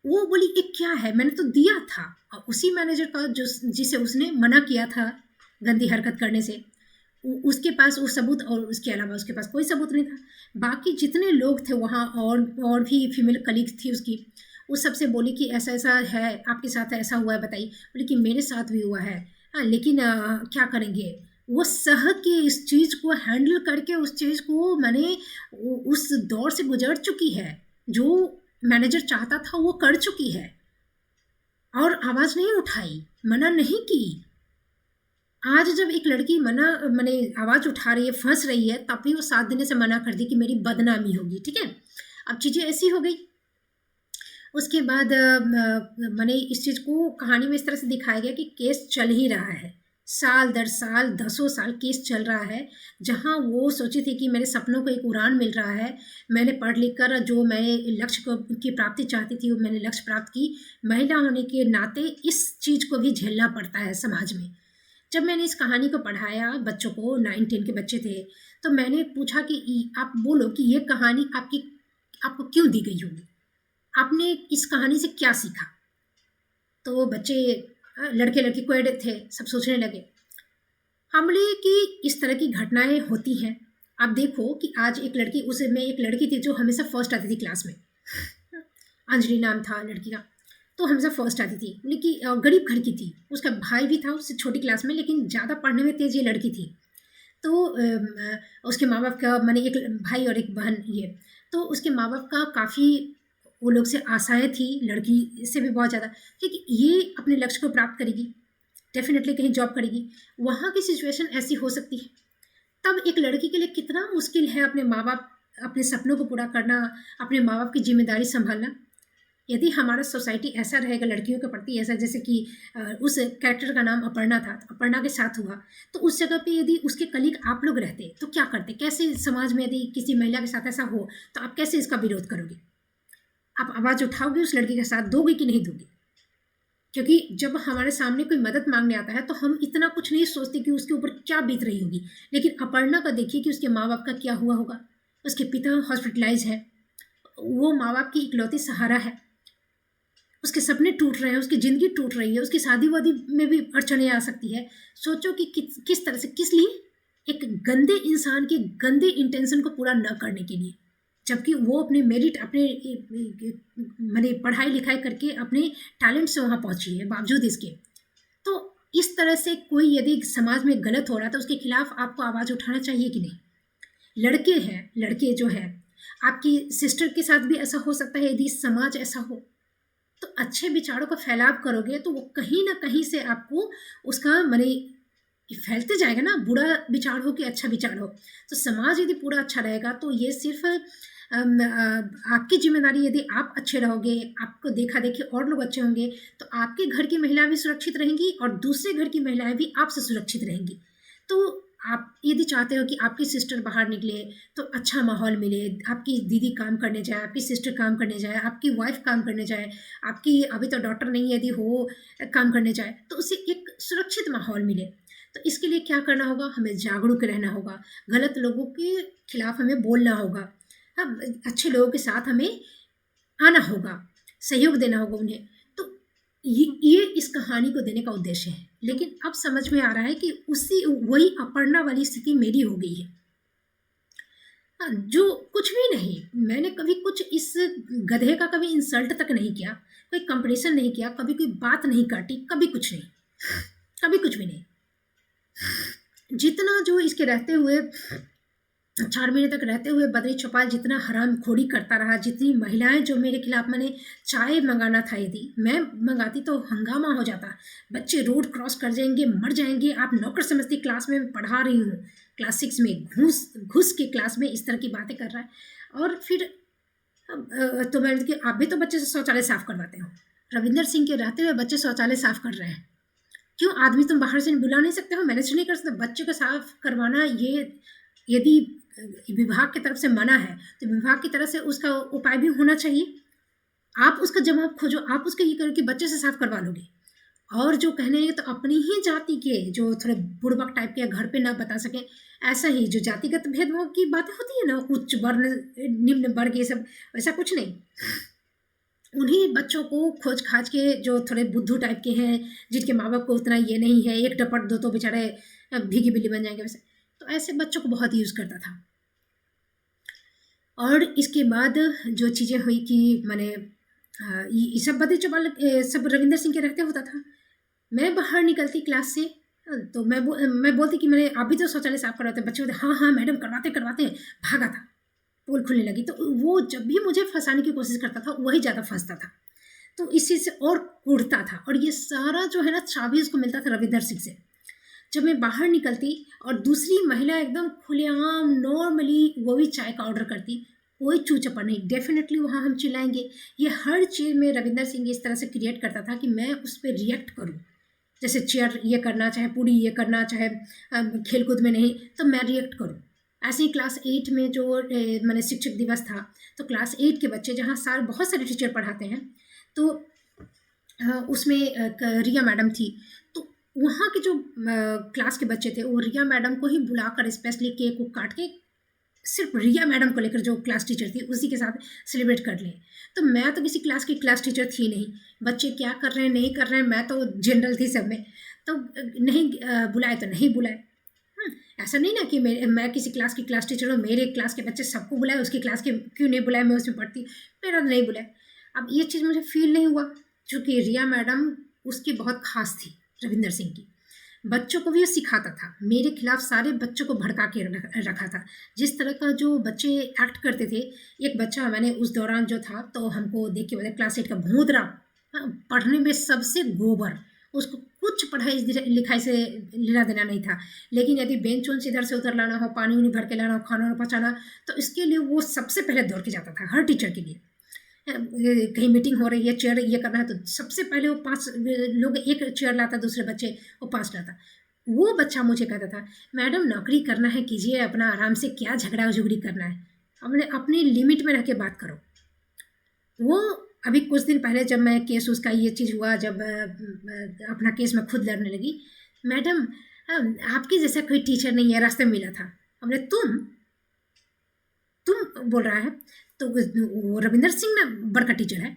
वो बोली ये क्या है, मैंने तो दिया था। और उसी मैनेजर का जो, जिसे उसने मना किया था गंदी हरकत करने से, उसके पास वो सबूत, और उसके अलावा उसके पास कोई सबूत नहीं था। बाकी जितने लोग थे वहाँ, और भी फीमेल कलीग थी उसकी, वो सबसे बोली कि ऐसा ऐसा है, आपके साथ ऐसा हुआ है बताइए। बोली कि मेरे साथ भी हुआ है, हाँ, लेकिन क्या करेंगे। वो सह के इस चीज़ को हैंडल करके, उस चीज़ को मैंने उस दौर से गुजर चुकी है, जो मैनेजर चाहता था वो कर चुकी है, और आवाज़ नहीं उठाई, मना नहीं की। आज जब एक लड़की मैंने आवाज़ उठा रही है, फंस रही है, तब भी वो 7 देने से मना कर दी कि मेरी बदनामी होगी, ठीक है। अब चीज़ें ऐसी हो गई। उसके बाद मैंने इस चीज़ को कहानी में इस तरह से दिखाया गया कि केस चल ही रहा है, साल दर साल, 10 साल केस चल रहा है। जहाँ वो सोची थी कि मेरे सपनों को एक उड़ान मिल रहा है, मैंने पढ़ लिख कर जो मैं लक्ष्य को की प्राप्ति चाहती थी, वो मैंने लक्ष्य प्राप्त की। महिला होने के नाते इस चीज़ को भी झेलना पड़ता है समाज में। जब मैंने इस कहानी को पढ़ाया बच्चों को, 9-10 के बच्चे थे, तो मैंने पूछा कि आप बोलो कि ये कहानी आपको क्यों दी गई होगी, आपने इस कहानी से क्या सीखा। तो बच्चे, लड़के लड़की कोएड थे, सब सोचने लगे। हम बोले कि इस तरह की घटनाएं होती हैं। आप देखो कि आज एक लड़की, उसमें एक लड़की थी जो हमेशा फर्स्ट आती थी क्लास में, अंजलि नाम था लड़की का। तो हमेशा फर्स्ट आती थी, लेकिन गरीब घर की थी। उसका भाई भी था उससे छोटी क्लास में, लेकिन ज़्यादा पढ़ने में तेज़ ये लड़की थी। तो उसके माँ बाप का माने एक भाई और एक बहन ये, तो उसके माँ बाप का काफ़ी वो लोग से आशाएं थी लड़की से भी बहुत ज़्यादा, क्योंकि ये अपने लक्ष्य को प्राप्त करेगी, डेफिनेटली कहीं जॉब करेगी। वहाँ की सिचुएशन ऐसी हो सकती है। तब एक लड़की के लिए कितना मुश्किल है अपने माँ बाप, अपने सपनों को पूरा करना, अपने माँ बाप की जिम्मेदारी संभालना। यदि हमारा सोसाइटी ऐसा रहेगा लड़कियों के प्रति, ऐसा जैसे कि उस कैरेक्टर का नाम अपर्णा था, तो अपर्णा के साथ हुआ, तो उस जगह पे यदि उसके कलीग आप लोग रहते तो क्या करते? कैसे समाज में यदि किसी महिला के साथ ऐसा हो तो आप कैसे इसका विरोध करोगे? आप आवाज़ उठाओगे, उस लड़की का साथ दोगे कि नहीं दोगे? क्योंकि जब हमारे सामने कोई मदद मांगने आता है तो हम इतना कुछ नहीं सोचते कि उसके ऊपर क्या बीत रही होगी, लेकिन अपर्णा का देखिए कि उसके माँ बाप का क्या हुआ होगा। उसके पिता हॉस्पिटलाइज है, वो माँ बाप की इकलौती सहारा है, उसके सपने टूट रहे हैं, उसकी ज़िंदगी टूट रही है, उसकी शादी वादी में भी अड़चनें आ सकती है। सोचो कि किस तरह से, किस लिए? एक गंदे इंसान के गंदे इंटेंशन को पूरा न करने के लिए, जबकि वो अपने मेरिट, अपने माने पढ़ाई लिखाई करके अपने टैलेंट से वहाँ पहुँची है बावजूद इसके। तो इस तरह से कोई यदि समाज में गलत हो रहा है तो उसके खिलाफ आपको आवाज़ उठाना चाहिए कि नहीं? लड़के हैं, लड़के जो हैं, आपकी सिस्टर के साथ भी ऐसा हो सकता है यदि समाज ऐसा हो। तो अच्छे विचारों का फैलाव करोगे तो वो कहीं न कहीं से आपको उसका माने फैलते जाएगा ना, बुरा विचार हो कि अच्छा विचार हो। तो समाज यदि पूरा अच्छा रहेगा तो ये सिर्फ़ आपकी ज़िम्मेदारी, यदि आप अच्छे रहोगे, आपको देखा-देखी और लोग अच्छे होंगे, तो आपके घर की महिलाएँ भी सुरक्षित रहेंगी और दूसरे घर की महिलाएँ भी आपसे सुरक्षित रहेंगी। तो आप यदि चाहते हो कि आपकी सिस्टर बाहर निकले तो अच्छा माहौल मिले, आपकी दीदी काम करने जाए, आपकी सिस्टर काम करने जाए, आपकी वाइफ़ काम करने जाए, आपकी अभी तो डॉटर नहीं है यदि हो काम करने जाए, तो उसे एक सुरक्षित माहौल मिले। तो इसके लिए क्या करना होगा? हमें जागरूक रहना होगा, गलत लोगों के खिलाफ हमें बोलना होगा। हाँ, अच्छे लोगों के साथ हमें आना होगा, सहयोग देना होगा उन्हें। तो ये इस कहानी को देने का उद्देश्य है। लेकिन अब समझ में आ रहा है कि उसी वही अपर्णा वाली स्थिति मेरी हो गई है। हाँ, जो कुछ भी नहीं, मैंने कभी कुछ इस गधे का कभी इंसल्ट तक नहीं किया, कोई कंपैरिज़न नहीं किया, कभी कोई बात नहीं काटी, कभी कुछ नहीं, कभी कुछ भी नहीं। जितना जो इसके रहते हुए 4 महीने तक रहते हुए बद्री छपाल जितना हरामखोरी करता रहा, जितनी महिलाएँ जो मेरे खिलाफ, मैंने चाय मँगाना था यदि मैं मँगाती तो हंगामा हो जाता। बच्चे रोड क्रॉस कर जाएँगे, मर जाएँगे, आप नौकर समझती क्लास में पढ़ा रही हूँ, क्लास 6 में घूस घुस के क्लास में इस तरह की बातें कर रहा है। और फिर तो मैंने कि आप भी तो बच्चे से शौचालय साफ़ करवाते हो। रविंदर सिंह के रहते हुए बच्चे शौचालय साफ़ कर रहे हैं। क्यों? आदमी तुम बाहर से बुला नहीं सकते हो? मैनेज नहीं कर सकते? बच्चे को साफ़ करवाना ये यदि विभाग की तरफ से मना है, तो विभाग की तरफ से उसका उपाय भी होना चाहिए। आप उसका जवाब खोजो, आप उसको ये करो कि बच्चे से साफ़ करवा लोगे। और जो कहने हैं तो अपनी ही जाति के जो थोड़े बुड़बक टाइप के घर पे ना बता सकें, ऐसा ही जो जातिगत भेदभाव की बातें होती है ना, उच्च वर्ण, निम्न वर्ग, ये सब वैसा कुछ नहीं। उन्हीं बच्चों को खोज-खाज के जो थोड़े बुद्धू टाइप के हैं, जिनके माँ-बाप को उतना ये नहीं है, एक टपट दो तो बेचारे भीगी बिल्ली बन जाएँगे वैसे। तो ऐसे बच्चों को बहुत यूज़ करता था। और इसके बाद जो चीज़ें हुई कि मैंने ये सब बद्री चौपाल सब रविंदर सिंह के रहते होता था। मैं बाहर निकलती क्लास से, तो मैं बोलती कि मैंने आप भी तो शौचालय साफ़ करवाते हैं। बच्चे बोलते हाँ, हाँ मैडम करवाते हैं। भागा था, पोल खुलने लगी। तो वो जब भी मुझे फँसाने की कोशिश करता था, वही ज़्यादा फँसता था। तो इस चीज़ से और कूटता था, और ये सारा जो है ना चाबी उसको मिलता था रविंदर सिंह से। जब मैं बाहर निकलती और दूसरी महिला एकदम खुलेआम नॉर्मली वो भी चाय का ऑर्डर करती, कोई चू-चपड़ नहीं, डेफ़िनेटली वहाँ हम चिल्लाएँगे। ये हर चीज़ में रविंदर सिंह इस तरह से क्रिएट करता था कि मैं उस पे रिएक्ट करूँ। जैसे चेयर ये करना, चाहे पूड़ी ये करना, चाहे खेल-कूद में नहीं, तो मैं रिएक्ट करूँ। ऐसे ही क्लास 8 में जो माने शिक्षक दिवस था, तो क्लास 8 के बच्चे जहाँ बहुत सारे टीचर पढ़ाते हैं, तो उसमें रिया मैडम थी। तो वहाँ के जो क्लास के बच्चे थे, वो रिया मैडम को ही बुलाकर स्पेशली केक को काट के सिर्फ रिया मैडम को लेकर, जो क्लास टीचर थी उसी के साथ सेलिब्रेट कर लें। तो मैं तो किसी क्लास की क्लास टीचर थी नहीं, बच्चे क्या कर रहे हैं नहीं कर रहे हैं, मैं तो जनरल थी सब में। तो नहीं बुलाए तो नहीं बुलाए। ऐसा नहीं ना कि मैं किसी क्लास की क्लास टीचर हूँ, मेरे क्लास के बच्चे सबको बुलाए, उसकी क्लास के क्यों नहीं बुलाए, मैं उसमें पढ़ती, मेरा तो नहीं बुलाए। अब ये चीज़ मुझे फ़ील नहीं हुआ। चूँकि रिया मैडम उसकी बहुत ख़ास थी, रविंदर सिंह की। बच्चों को भी ये सिखाता था, मेरे खिलाफ सारे बच्चों को भड़का के रखा था। जिस तरह का जो बच्चे एक्ट करते थे, एक बच्चा मैंने उस दौरान जो था तो हमको देख के बोला क्लास 8 का भूंदरा, पढ़ने में सबसे गोबर, उसको कुछ पढ़ाई लिखाई से लेना देना नहीं था। लेकिन यदि बेंच वेंच इधर से उधर लाना हो, पानी उनी भर के लाना हो, खाना पहुँचाना, तो इसके लिए वो सबसे पहले दौड़ के जाता था हर टीचर के लिए। कहीं मीटिंग हो रही है, चेयर ये करना है, तो सबसे पहले वो 5 लोग एक चेयर लाता, दूसरे बच्चे वो 5 लाता। वो बच्चा मुझे कहता था, मैडम नौकरी करना है कीजिए अपना आराम से, क्या झगड़ा झुगड़ी करना है, अपने अपनी लिमिट में रह के बात करो। वो अभी कुछ दिन पहले जब मैं केस उसका ये चीज़ हुआ, जब अपना केस मैं खुद लड़ने लगी, मैडम आपके जैसा कोई टीचर नहीं है, रास्ते में मिला था। हमने तुम बोल रहा है, तो वो रविंदर सिंह ना बड़का टीचर है।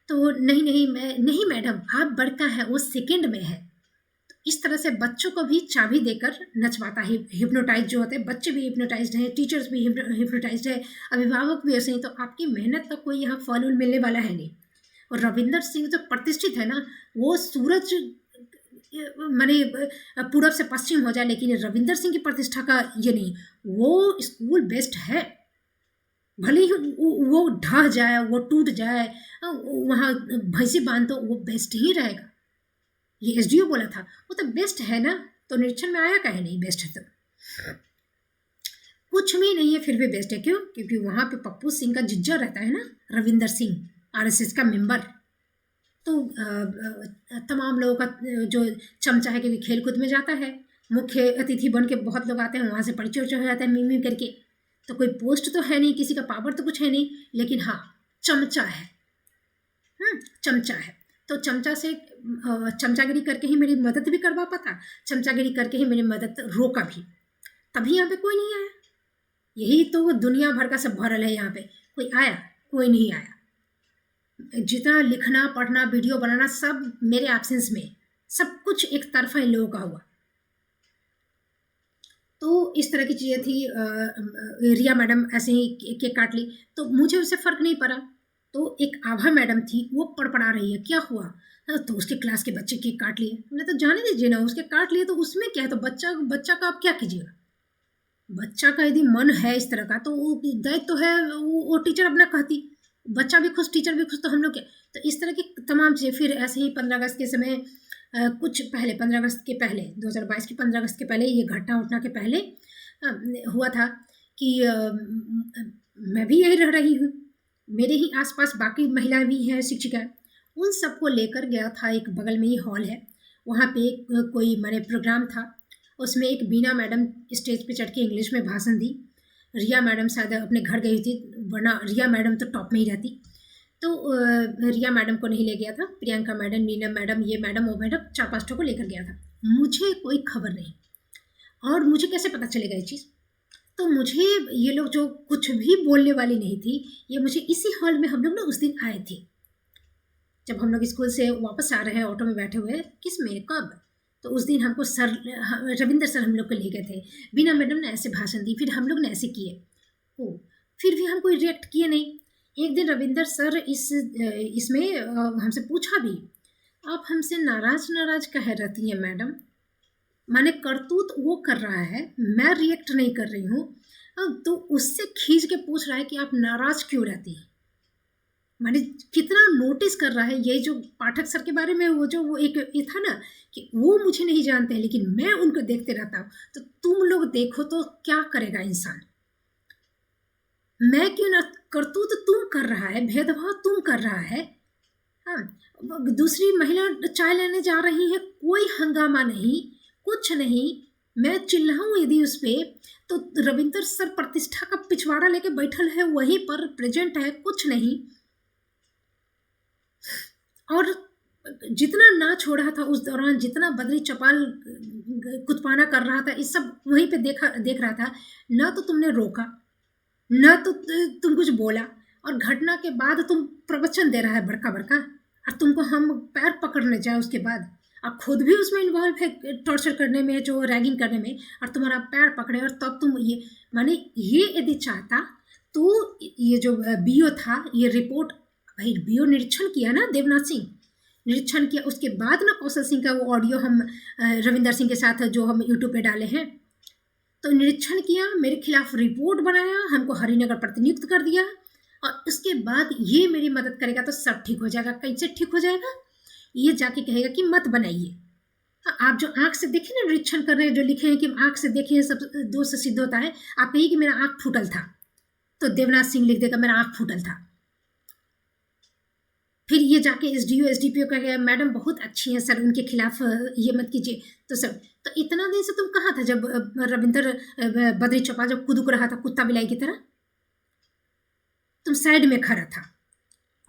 तो नहीं मैडम, आप बड़का है, वो सेकंड में है। तो इस तरह से बच्चों को भी चाबी देकर नचवाता है। हिप्नोटाइज जो होते हैं, बच्चे भी हिप्नोटाइज्ड हैं, टीचर्स भी हिप्नोटाइज्ड है, अभिभावक भी ऐसे ही। तो आपकी मेहनत का कोई यहाँ फल उल मिलने वाला है नहीं। और रविंदर सिंह जो प्रतिष्ठित है ना, वो सूरज माने पूरब से पश्चिम हो जाए, लेकिन रविंदर सिंह की प्रतिष्ठा का ये नहीं। वो स्कूल बेस्ट है, भले ही वो ढह जाए, वो टूट जाए, वहाँ भैंसी बांध दो, वो बेस्ट ही रहेगा। ये एसडीओ बोला था, वो तो बेस्ट है ना, तो निरीक्षण में आया काहे नहीं बेस्ट है। तो कुछ भी नहीं है फिर भी बेस्ट है। क्यों? क्योंकि वहाँ पे पप्पू सिंह का जिज्जा रहता है ना, रविंदर सिंह आरएसएस का मेंबर। तो तमाम लोगों का जो चमचा है, क्योंकि खेल कूद में जाता है, मुख्य अतिथि बन के बहुत लोग आते हैं, वहाँ से परिचय उचय हो जाता है मीम करके। तो कोई पोस्ट तो है नहीं, किसी का पावर तो कुछ है नहीं, लेकिन हाँ चमचा है, चमचा है। तो चमचा से चमचागिरी करके ही मेरी मदद भी करवा पाता, चमचागिरी करके ही मेरी मदद रोका भी, तभी यहाँ पे कोई नहीं आया। यही तो दुनिया भर का सब भरल है यहाँ पे, कोई आया? कोई नहीं आया। जितना लिखना पढ़ना वीडियो बनाना सब मेरे एब्सेंस में, सब कुछ एक तरफा इन लोगों का हुआ। तो इस तरह की चीज़ें थी। रिया मैडम ऐसे ही केक काट ली, तो मुझे उससे फ़र्क नहीं पड़ा। तो एक आभा मैडम थी, वो पड़पड़ा रही है, क्या हुआ? तो उसके क्लास के बच्चे केक काट लिए। मैंने तो जाने दीजिए ना, उसके काट लिए तो उसमें क्या है, तो बच्चा का आप क्या कीजिएगा? बच्चा का यदि मन है इस तरह का, तो वो दायित्व तो है, वो टीचर अपना कहती, बच्चा भी खुश टीचर भी खुश, तो हम लोग क्या। तो इस तरह की तमाम चीज़ें। फिर ऐसे ही 15 अगस्त के समय कुछ पहले 15 अगस्त के पहले 2022 के 15 अगस्त के पहले, ये घटना के पहले हुआ था कि मैं भी यही रह रही हूँ, मेरे ही आसपास बाकी महिलाएं भी हैं, शिक्षिका, उन सबको लेकर गया था। एक बगल में ही हॉल है, वहाँ पे कोई मैंने प्रोग्राम था, उसमें एक बीना मैडम स्टेज पे चढ़ के इंग्लिश में भाषण दी। रिया मैडम शायद अपने घर गई थी, वरना रिया मैडम तो टॉप में ही रहती। तो रिया मैडम को नहीं ले गया था, प्रियंका मैडम, नीलम मैडम, ये मैडम वो मैडम, 4-5 को लेकर गया था। मुझे कोई खबर नहीं, और मुझे कैसे पता चलेगा ये चीज़? तो मुझे ये लोग जो कुछ भी बोलने वाली नहीं थी, ये मुझे इसी हॉल में हम लोग ना उस दिन आए थे, जब हम लोग स्कूल से वापस आ रहे हैं, ऑटो में बैठे हुए, किस में कब, तो उस दिन हमको सर रविंदर सर हम लोग को ले गए थे। बीना मैडम ने ऐसे भाषण दी, फिर हम लोग ने ऐसे किए, ओ फिर भी हम कोई रिएक्ट किए नहीं। एक दिन रविंदर सर इसमें हमसे पूछा भी, आप हमसे नाराज कहे रहती हैं मैडम? माने करतूत वो कर रहा है, मैं रिएक्ट नहीं कर रही हूँ, तो उससे खींच के पूछ रहा है कि आप नाराज क्यों रहती हैं। माने कितना नोटिस कर रहा है। ये जो पाठक सर के बारे में, वो जो वो एक ये था ना कि वो मुझे नहीं जानते हैं, लेकिन मैं उनको देखते रहता हूँ। तो तुम लोग देखो तो क्या करेगा इंसान, मैं क्यों ना, करतूत तुम कर रहा है, भेदभाव तुम कर रहा है। हाँ, दूसरी महिला चाय लेने जा रही है, कोई हंगामा नहीं, कुछ नहीं, मैं चिल्लाऊँ यदि उस पर, तो रविंदर सर प्रतिष्ठा का पिछवाड़ा लेके बैठल है, वहीं पर प्रेजेंट है, कुछ नहीं। और जितना नाच हो रहा था उस दौरान, जितना बदरी चपाल कुतपाना कर रहा था, इस सब वहीं पे देख रहा था। ना तो तुमने रोका, ना तो तुम कुछ बोला, और घटना के बाद तुम प्रवचन दे रहा है बड़का बड़का, और तुमको हम पैर पकड़ने जाए उसके बाद, आप खुद भी उसमें इन्वॉल्व है टॉर्चर करने में, जो रैगिंग करने में, और तुम्हारा पैर पकड़े, और तब तुम ये माने ये यदि चाहता तो ये जो बीओ था, ये रिपोर्ट, भाई बीओ निरीक्षण किया ना देवनाथ सिंह, निरीक्षण किया, उसके बाद ना कौशल सिंह का वो ऑडियो हम रविंदर सिंह के साथ जो हम यूट्यूब पे डाले हैं, तो निरीक्षण किया, मेरे खिलाफ रिपोर्ट बनाया, हमको हरिनगर प्रतिनियुक्त कर दिया, और उसके बाद ये मेरी मदद करेगा तो सब ठीक हो जाएगा। कैसे ठीक हो जाएगा? ये जाके कहेगा कि मत बनाइए। आप जो आंख से देखे ना निरीक्षण कर रहे हैं, जो लिखे हैं कि आंख से देखे सब दोष से सिद्ध होता है, आप कहिए कि मेरा आंख फूटल था, तो देवनाथ सिंह लिख देगा मेरा आंख फूटल था। फिर ये जाके एसडीओ कहेगा मैडम बहुत अच्छी हैं सर, उनके खिलाफ ये मत कीजिए। तो सर, तो इतना दिन से तुम कहाँ था जब रविंदर बद्री चौपाल जब कुदुक रहा था कुत्ता बिलाई की तरह? तुम साइड में खड़ा था,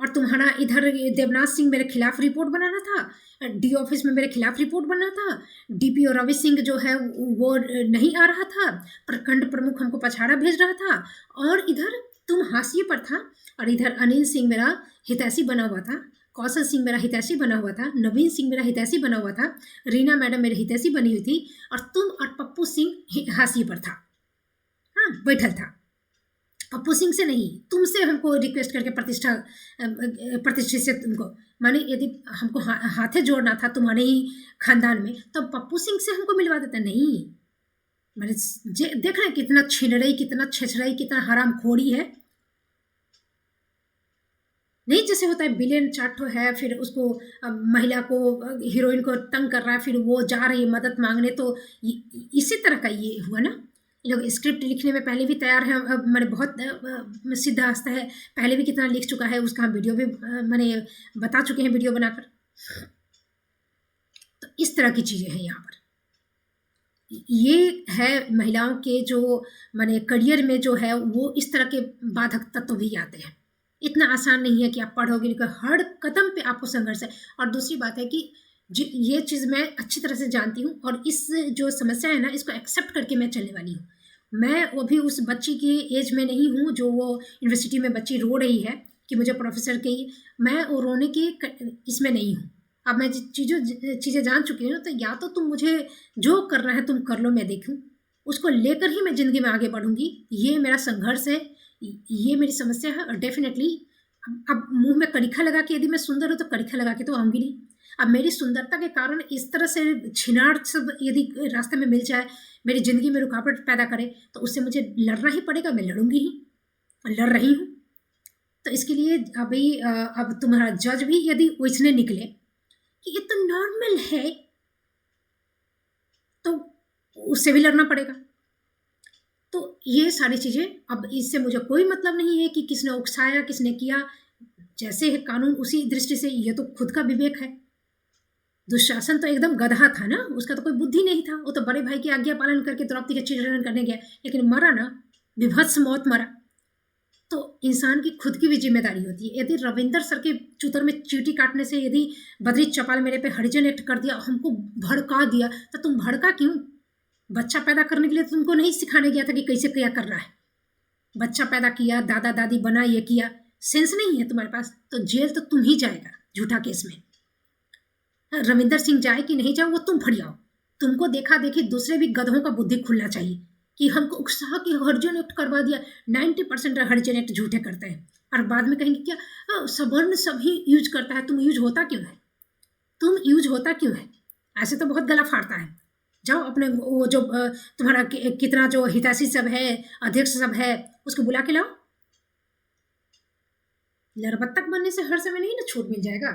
और तुम्हारा इधर देवनाथ सिंह मेरे खिलाफ रिपोर्ट बनाना था, डी ऑफिस में मेरे खिलाफ रिपोर्ट बनना था, डीपीओ रवि सिंह जो है वो नहीं आ रहा था, प्रखंड प्रमुख हमको पछाड़ा भेज रहा था, और इधर तुम हाशिए पर था, और इधर अनिल सिंह मेरा हितैषी बना हुआ था, कौशल सिंह मेरा हितैषी बना हुआ था, नवीन सिंह मेरा हितैषी बना हुआ था, रीना मैडम मेरी हितैषी बनी हुई थी, और तुम और पप्पू सिंह हाशिए पर था, हाँ बैठल था। पप्पू सिंह से नहीं, तुमसे हमको रिक्वेस्ट करके प्रतिष्ठित से तुमको, माने यदि हमको हाथे जोड़ना था तुम्हारे ही खानदान में, तो पप्पू सिंह से हमको मिलवा देता। नहीं, मैंने देख रहे हैं कितना छिनरई, कितना छेछरई, कितना हरामखोरी है। नहीं जैसे होता है विलेन चाटो है, फिर उसको महिला को हीरोइन को तंग कर रहा है, फिर वो जा रही है मदद मांगने, तो इसी तरह का ये हुआ ना। ये लोग स्क्रिप्ट लिखने में पहले भी तैयार है, मैंने बहुत सिद्धास्त है, पहले भी कितना लिख चुका है, उसका वीडियो भी मैंने बता चुके हैं वीडियो बनाकर। तो इस तरह की चीज़ें हैं यहाँ पर। ये है महिलाओं के जो माने करियर में जो है वो इस तरह के बाधक तत्व भी आते हैं। इतना आसान नहीं है कि आप पढ़ोगे, लेकिन हर कदम पे आपको संघर्ष है। और दूसरी बात है कि ये चीज़ मैं अच्छी तरह से जानती हूँ, और इस जो समस्या है ना, इसको एक्सेप्ट करके मैं चलने वाली हूँ। मैं वो भी उस बच्ची की एज में नहीं हूँ जो वो यूनिवर्सिटी में बच्ची रो रही है कि मुझे प्रोफेसर की, मैं वो रोने की इसमें नहीं हूँ। अब मैं चीज़ें जान चुकी हूँ, तो या तो तुम मुझे जो करना है तुम कर लो, मैं देखूँ, उसको लेकर ही मैं ज़िंदगी में आगे बढ़ूँगी। ये मेरा संघर्ष है, ये मेरी समस्या है। और डेफिनेटली अब मुंह में करीखा लगा के, यदि मैं सुंदर हूँ तो करीखा लगा के तो आऊँगी नहीं। अब मेरी सुंदरता के कारण इस तरह से छिनार सब यदि रास्ते में मिल जाए, मेरी ज़िंदगी में रुकावट पैदा करे, तो उससे मुझे लड़ना ही पड़ेगा। मैं लड़ूंगी ही, लड़ रही हूँ। तो इसके लिए अभी अब तुम्हारा जज भी यदि वैसने निकले कि ये तो नॉर्मल है, तो उससे भी लड़ना पड़ेगा। तो ये सारी चीज़ें, अब इससे मुझे कोई मतलब नहीं है कि किसने उकसाया, किसने किया। जैसे है कानून, उसी दृष्टि से ये तो खुद का विवेक है। दुशासन तो एकदम गधा था ना, उसका तो कोई बुद्धि नहीं था। वो तो बड़े भाई की आज्ञा पालन करके द्रौपदी का चित्रण करने गया, लेकिन मरा ना, विभत्स मौत मरा। तो इंसान की खुद की भी जिम्मेदारी होती है। यदि रविंदर सर के चूतर में चींटी काटने से यदि बद्री चौपाल मेरे पे हरिजन एक्ट कर दिया, हमको भड़का दिया, तो तुम भड़का क्यों? बच्चा पैदा करने के लिए तुमको नहीं सिखाने गया था कि कैसे क्या करना है। बच्चा पैदा किया, दादा दादी बना, ये किया, सेंस नहीं है तुम्हारे पास, तो जेल तो तुम ही जाएगा झूठा केस में। रविंदर सिंह जाए कि नहीं जाए वो तुम फड़ियाओ। तुमको देखा देखी दूसरे भी गधों का बुद्धि खुलना चाहिए कि हमको उकसा के हरिजन एक्ट करवा दिया। 90% हरिजन एक्ट झूठे करते हैं, और बाद में कहेंगे क्या सवर्ण सभी यूज करता है, तुम यूज होता क्यों है? तुम यूज होता क्यों है? ऐसे तो बहुत गला फाड़ता है। जाओ अपने वो जो तुम्हारा कितना जो हितैषी सब है, अध्यक्ष सब है, उसको बुला के लाओ। लरबत्तक बनने से हर समय नहीं ना छूट मिल जाएगा।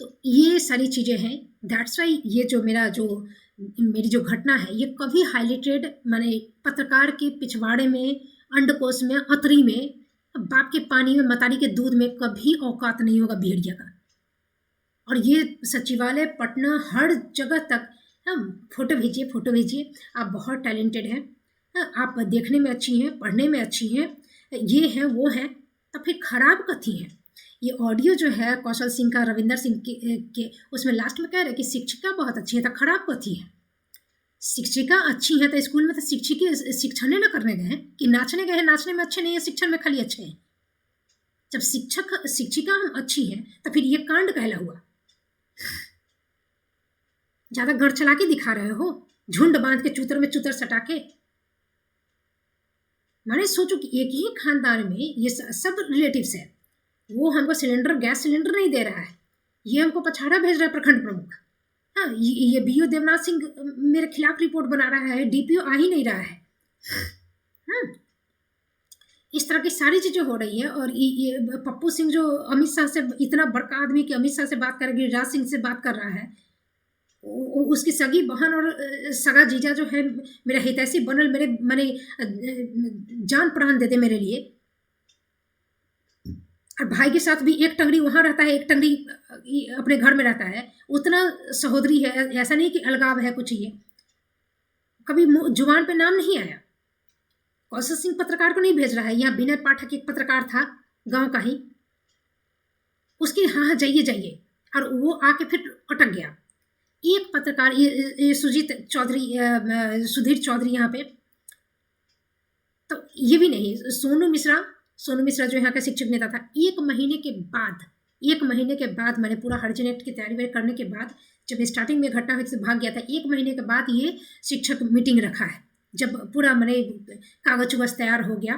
तो ये सारी चीज़ें हैं। दैट्स वाई ये जो मेरी जो घटना है, ये कभी हाईलाइटेड माने पत्रकार के पिछवाड़े में, अंडकोश में, अतरी में, बाप के पानी में, मतारी के दूध में कभी औकात नहीं होगा भेड़िया का। और ये सचिवालय पटना हर जगह तक, फोटो भेजिए, फोटो भेजिए, आप बहुत टैलेंटेड हैं, आप देखने में अच्छी हैं, पढ़ने में अच्छी हैं, ये हैं वो हैं, तो फिर खराब कथी है? ये ऑडियो जो है कौशल सिंह का, रविंदर सिंह के उसमें लास्ट में कह रहे कि शिक्षिका बहुत अच्छी है, तो खराब कथी है? शिक्षिका अच्छी है तो स्कूल में तो शिक्षण न करने गए हैं कि नाचने गए हैं? नाचने में अच्छे नहीं है, शिक्षण में खाली अच्छे हैं। जब शिक्षिका अच्छी हैं तो फिर ये कांड कहला हुआ? ज्यादा गढ़ चला के दिखा रहे हो, झुंड बांध के चूतर में चूतर सटा के। मैंने सोचो कि एक ही खानदान में ये सब रिलेटिव्स है, वो हमको गैस सिलेंडर नहीं दे रहा है, ये हमको पछाड़ा भेज रहा है प्रखंड प्रमुख। हाँ, ये बीओ देवनाथ सिंह मेरे खिलाफ रिपोर्ट बना रहा है, डीपीओ आ ही नहीं रहा है। हाँ, इस तरह की सारी चीज़ें हो रही हैं। और ये पप्पू सिंह जो अमित शाह से, इतना बड़का आदमी कि अमित शाह से बात कर, गिरिराज सिंह से बात कर रहा है, उसकी सगी बहन और सगा जीजा जो है मेरा हितैषी बनल, मेरे मैंने जान प्राण देते मेरे लिए। और भाई के साथ भी एक टंगड़ी वहाँ रहता है, एक टंगड़ी अपने घर में रहता है, उतना सहोदरी है। ऐसा नहीं कि अलगाव है कुछ, ये कभी जुबान पे नाम नहीं आया। कौशल सिंह पत्रकार को नहीं भेज रहा है, यहाँ विनय पाठक एक पत्रकार था गांव का ही, उसकी हाँ हाँ जाइए जाइए, और वो आके फिर अटक गया। एक पत्रकार ये सुजीत चौधरी, सुधीर चौधरी यहाँ पे, तो ये भी नहीं। सोनू मिश्रा जो यहाँ का शिक्षक नेता था, एक महीने के बाद मैंने पूरा हरिजन एक्ट की तैयारी करने के बाद, जब स्टार्टिंग में घटना हुई तो भाग गया था, 1 महीने के बाद ये शिक्षक मीटिंग रखा है। जब पूरा मैंने कागज चुगज तैयार हो गया,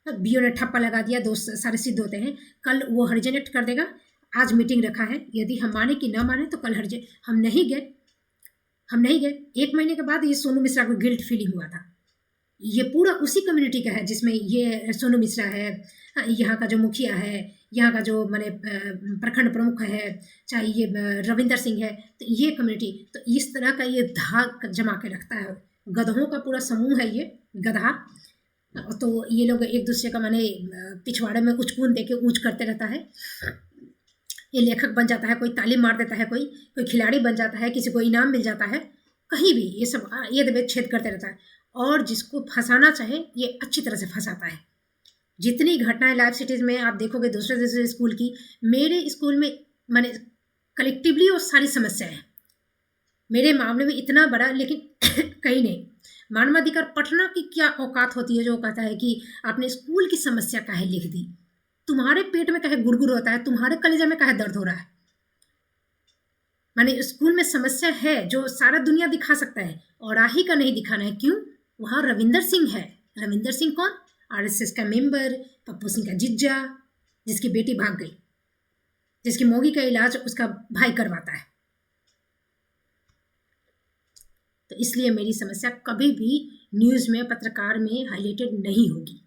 बीओ ने ठप्पा लगा दिया, दोस्त सारे सिद्ध होते हैं, कल वो हरिजन एक्ट कर देगा। आज मीटिंग रखा है, यदि हम माने कि ना माने तो कल हरिजन। हम नहीं गए। 1 महीने के बाद ये सोनू मिश्रा को गिल्ट फीलिंग हुआ था। ये पूरा उसी कम्युनिटी का है जिसमें ये सोनू मिश्रा है, यहाँ का जो मुखिया है, यहाँ का जो मैंने प्रखंड प्रमुख है, चाहे ये रविंदर सिंह है, तो ये कम्युनिटी, तो इस तरह का ये धाक जमा के रखता है। गधों का पूरा समूह है ये गधा। तो ये लोग एक दूसरे का मैंने पिछवाड़े में उचकून दे के ऊँच करते रहता है। ये लेखक बन जाता है, कोई तालीम मार देता है, कोई खिलाड़ी बन जाता है, किसी को इनाम मिल जाता है, कहीं भी ये सब ये दबे छेद करते रहता है। और जिसको फंसाना चाहे ये अच्छी तरह से फंसाता है। जितनी घटनाएं लाइव सिटीज़ में आप देखोगे दूसरे स्कूल की, मेरे स्कूल में मैंने कलेक्टिवली वो सारी समस्याएं हैं। मेरे मामले में इतना बड़ा, लेकिन कहीं नहीं। मानवाधिकार पटना की क्या औकात होती है जो कहता है कि आपने स्कूल की समस्या काहे लिख दी, तुम्हारे पेट में काहे गुड़गुड़ होता है, तुम्हारे कलेजा में काहे दर्द हो रहा है। माने स्कूल में समस्या है जो सारा दुनिया दिखा सकता है, और राही का नहीं दिखाना है। क्यों? वहाँ रविंदर सिंह है। रविंदर सिंह कौन? आरएसएस का मेंबर, पप्पू सिंह का जिज्जा, जिसकी बेटी भाग गई, जिसकी मोगी का इलाज उसका भाई करवाता है। तो इसलिए मेरी समस्या कभी भी न्यूज़ में, पत्रकार में हाईलाइटेड नहीं होगी।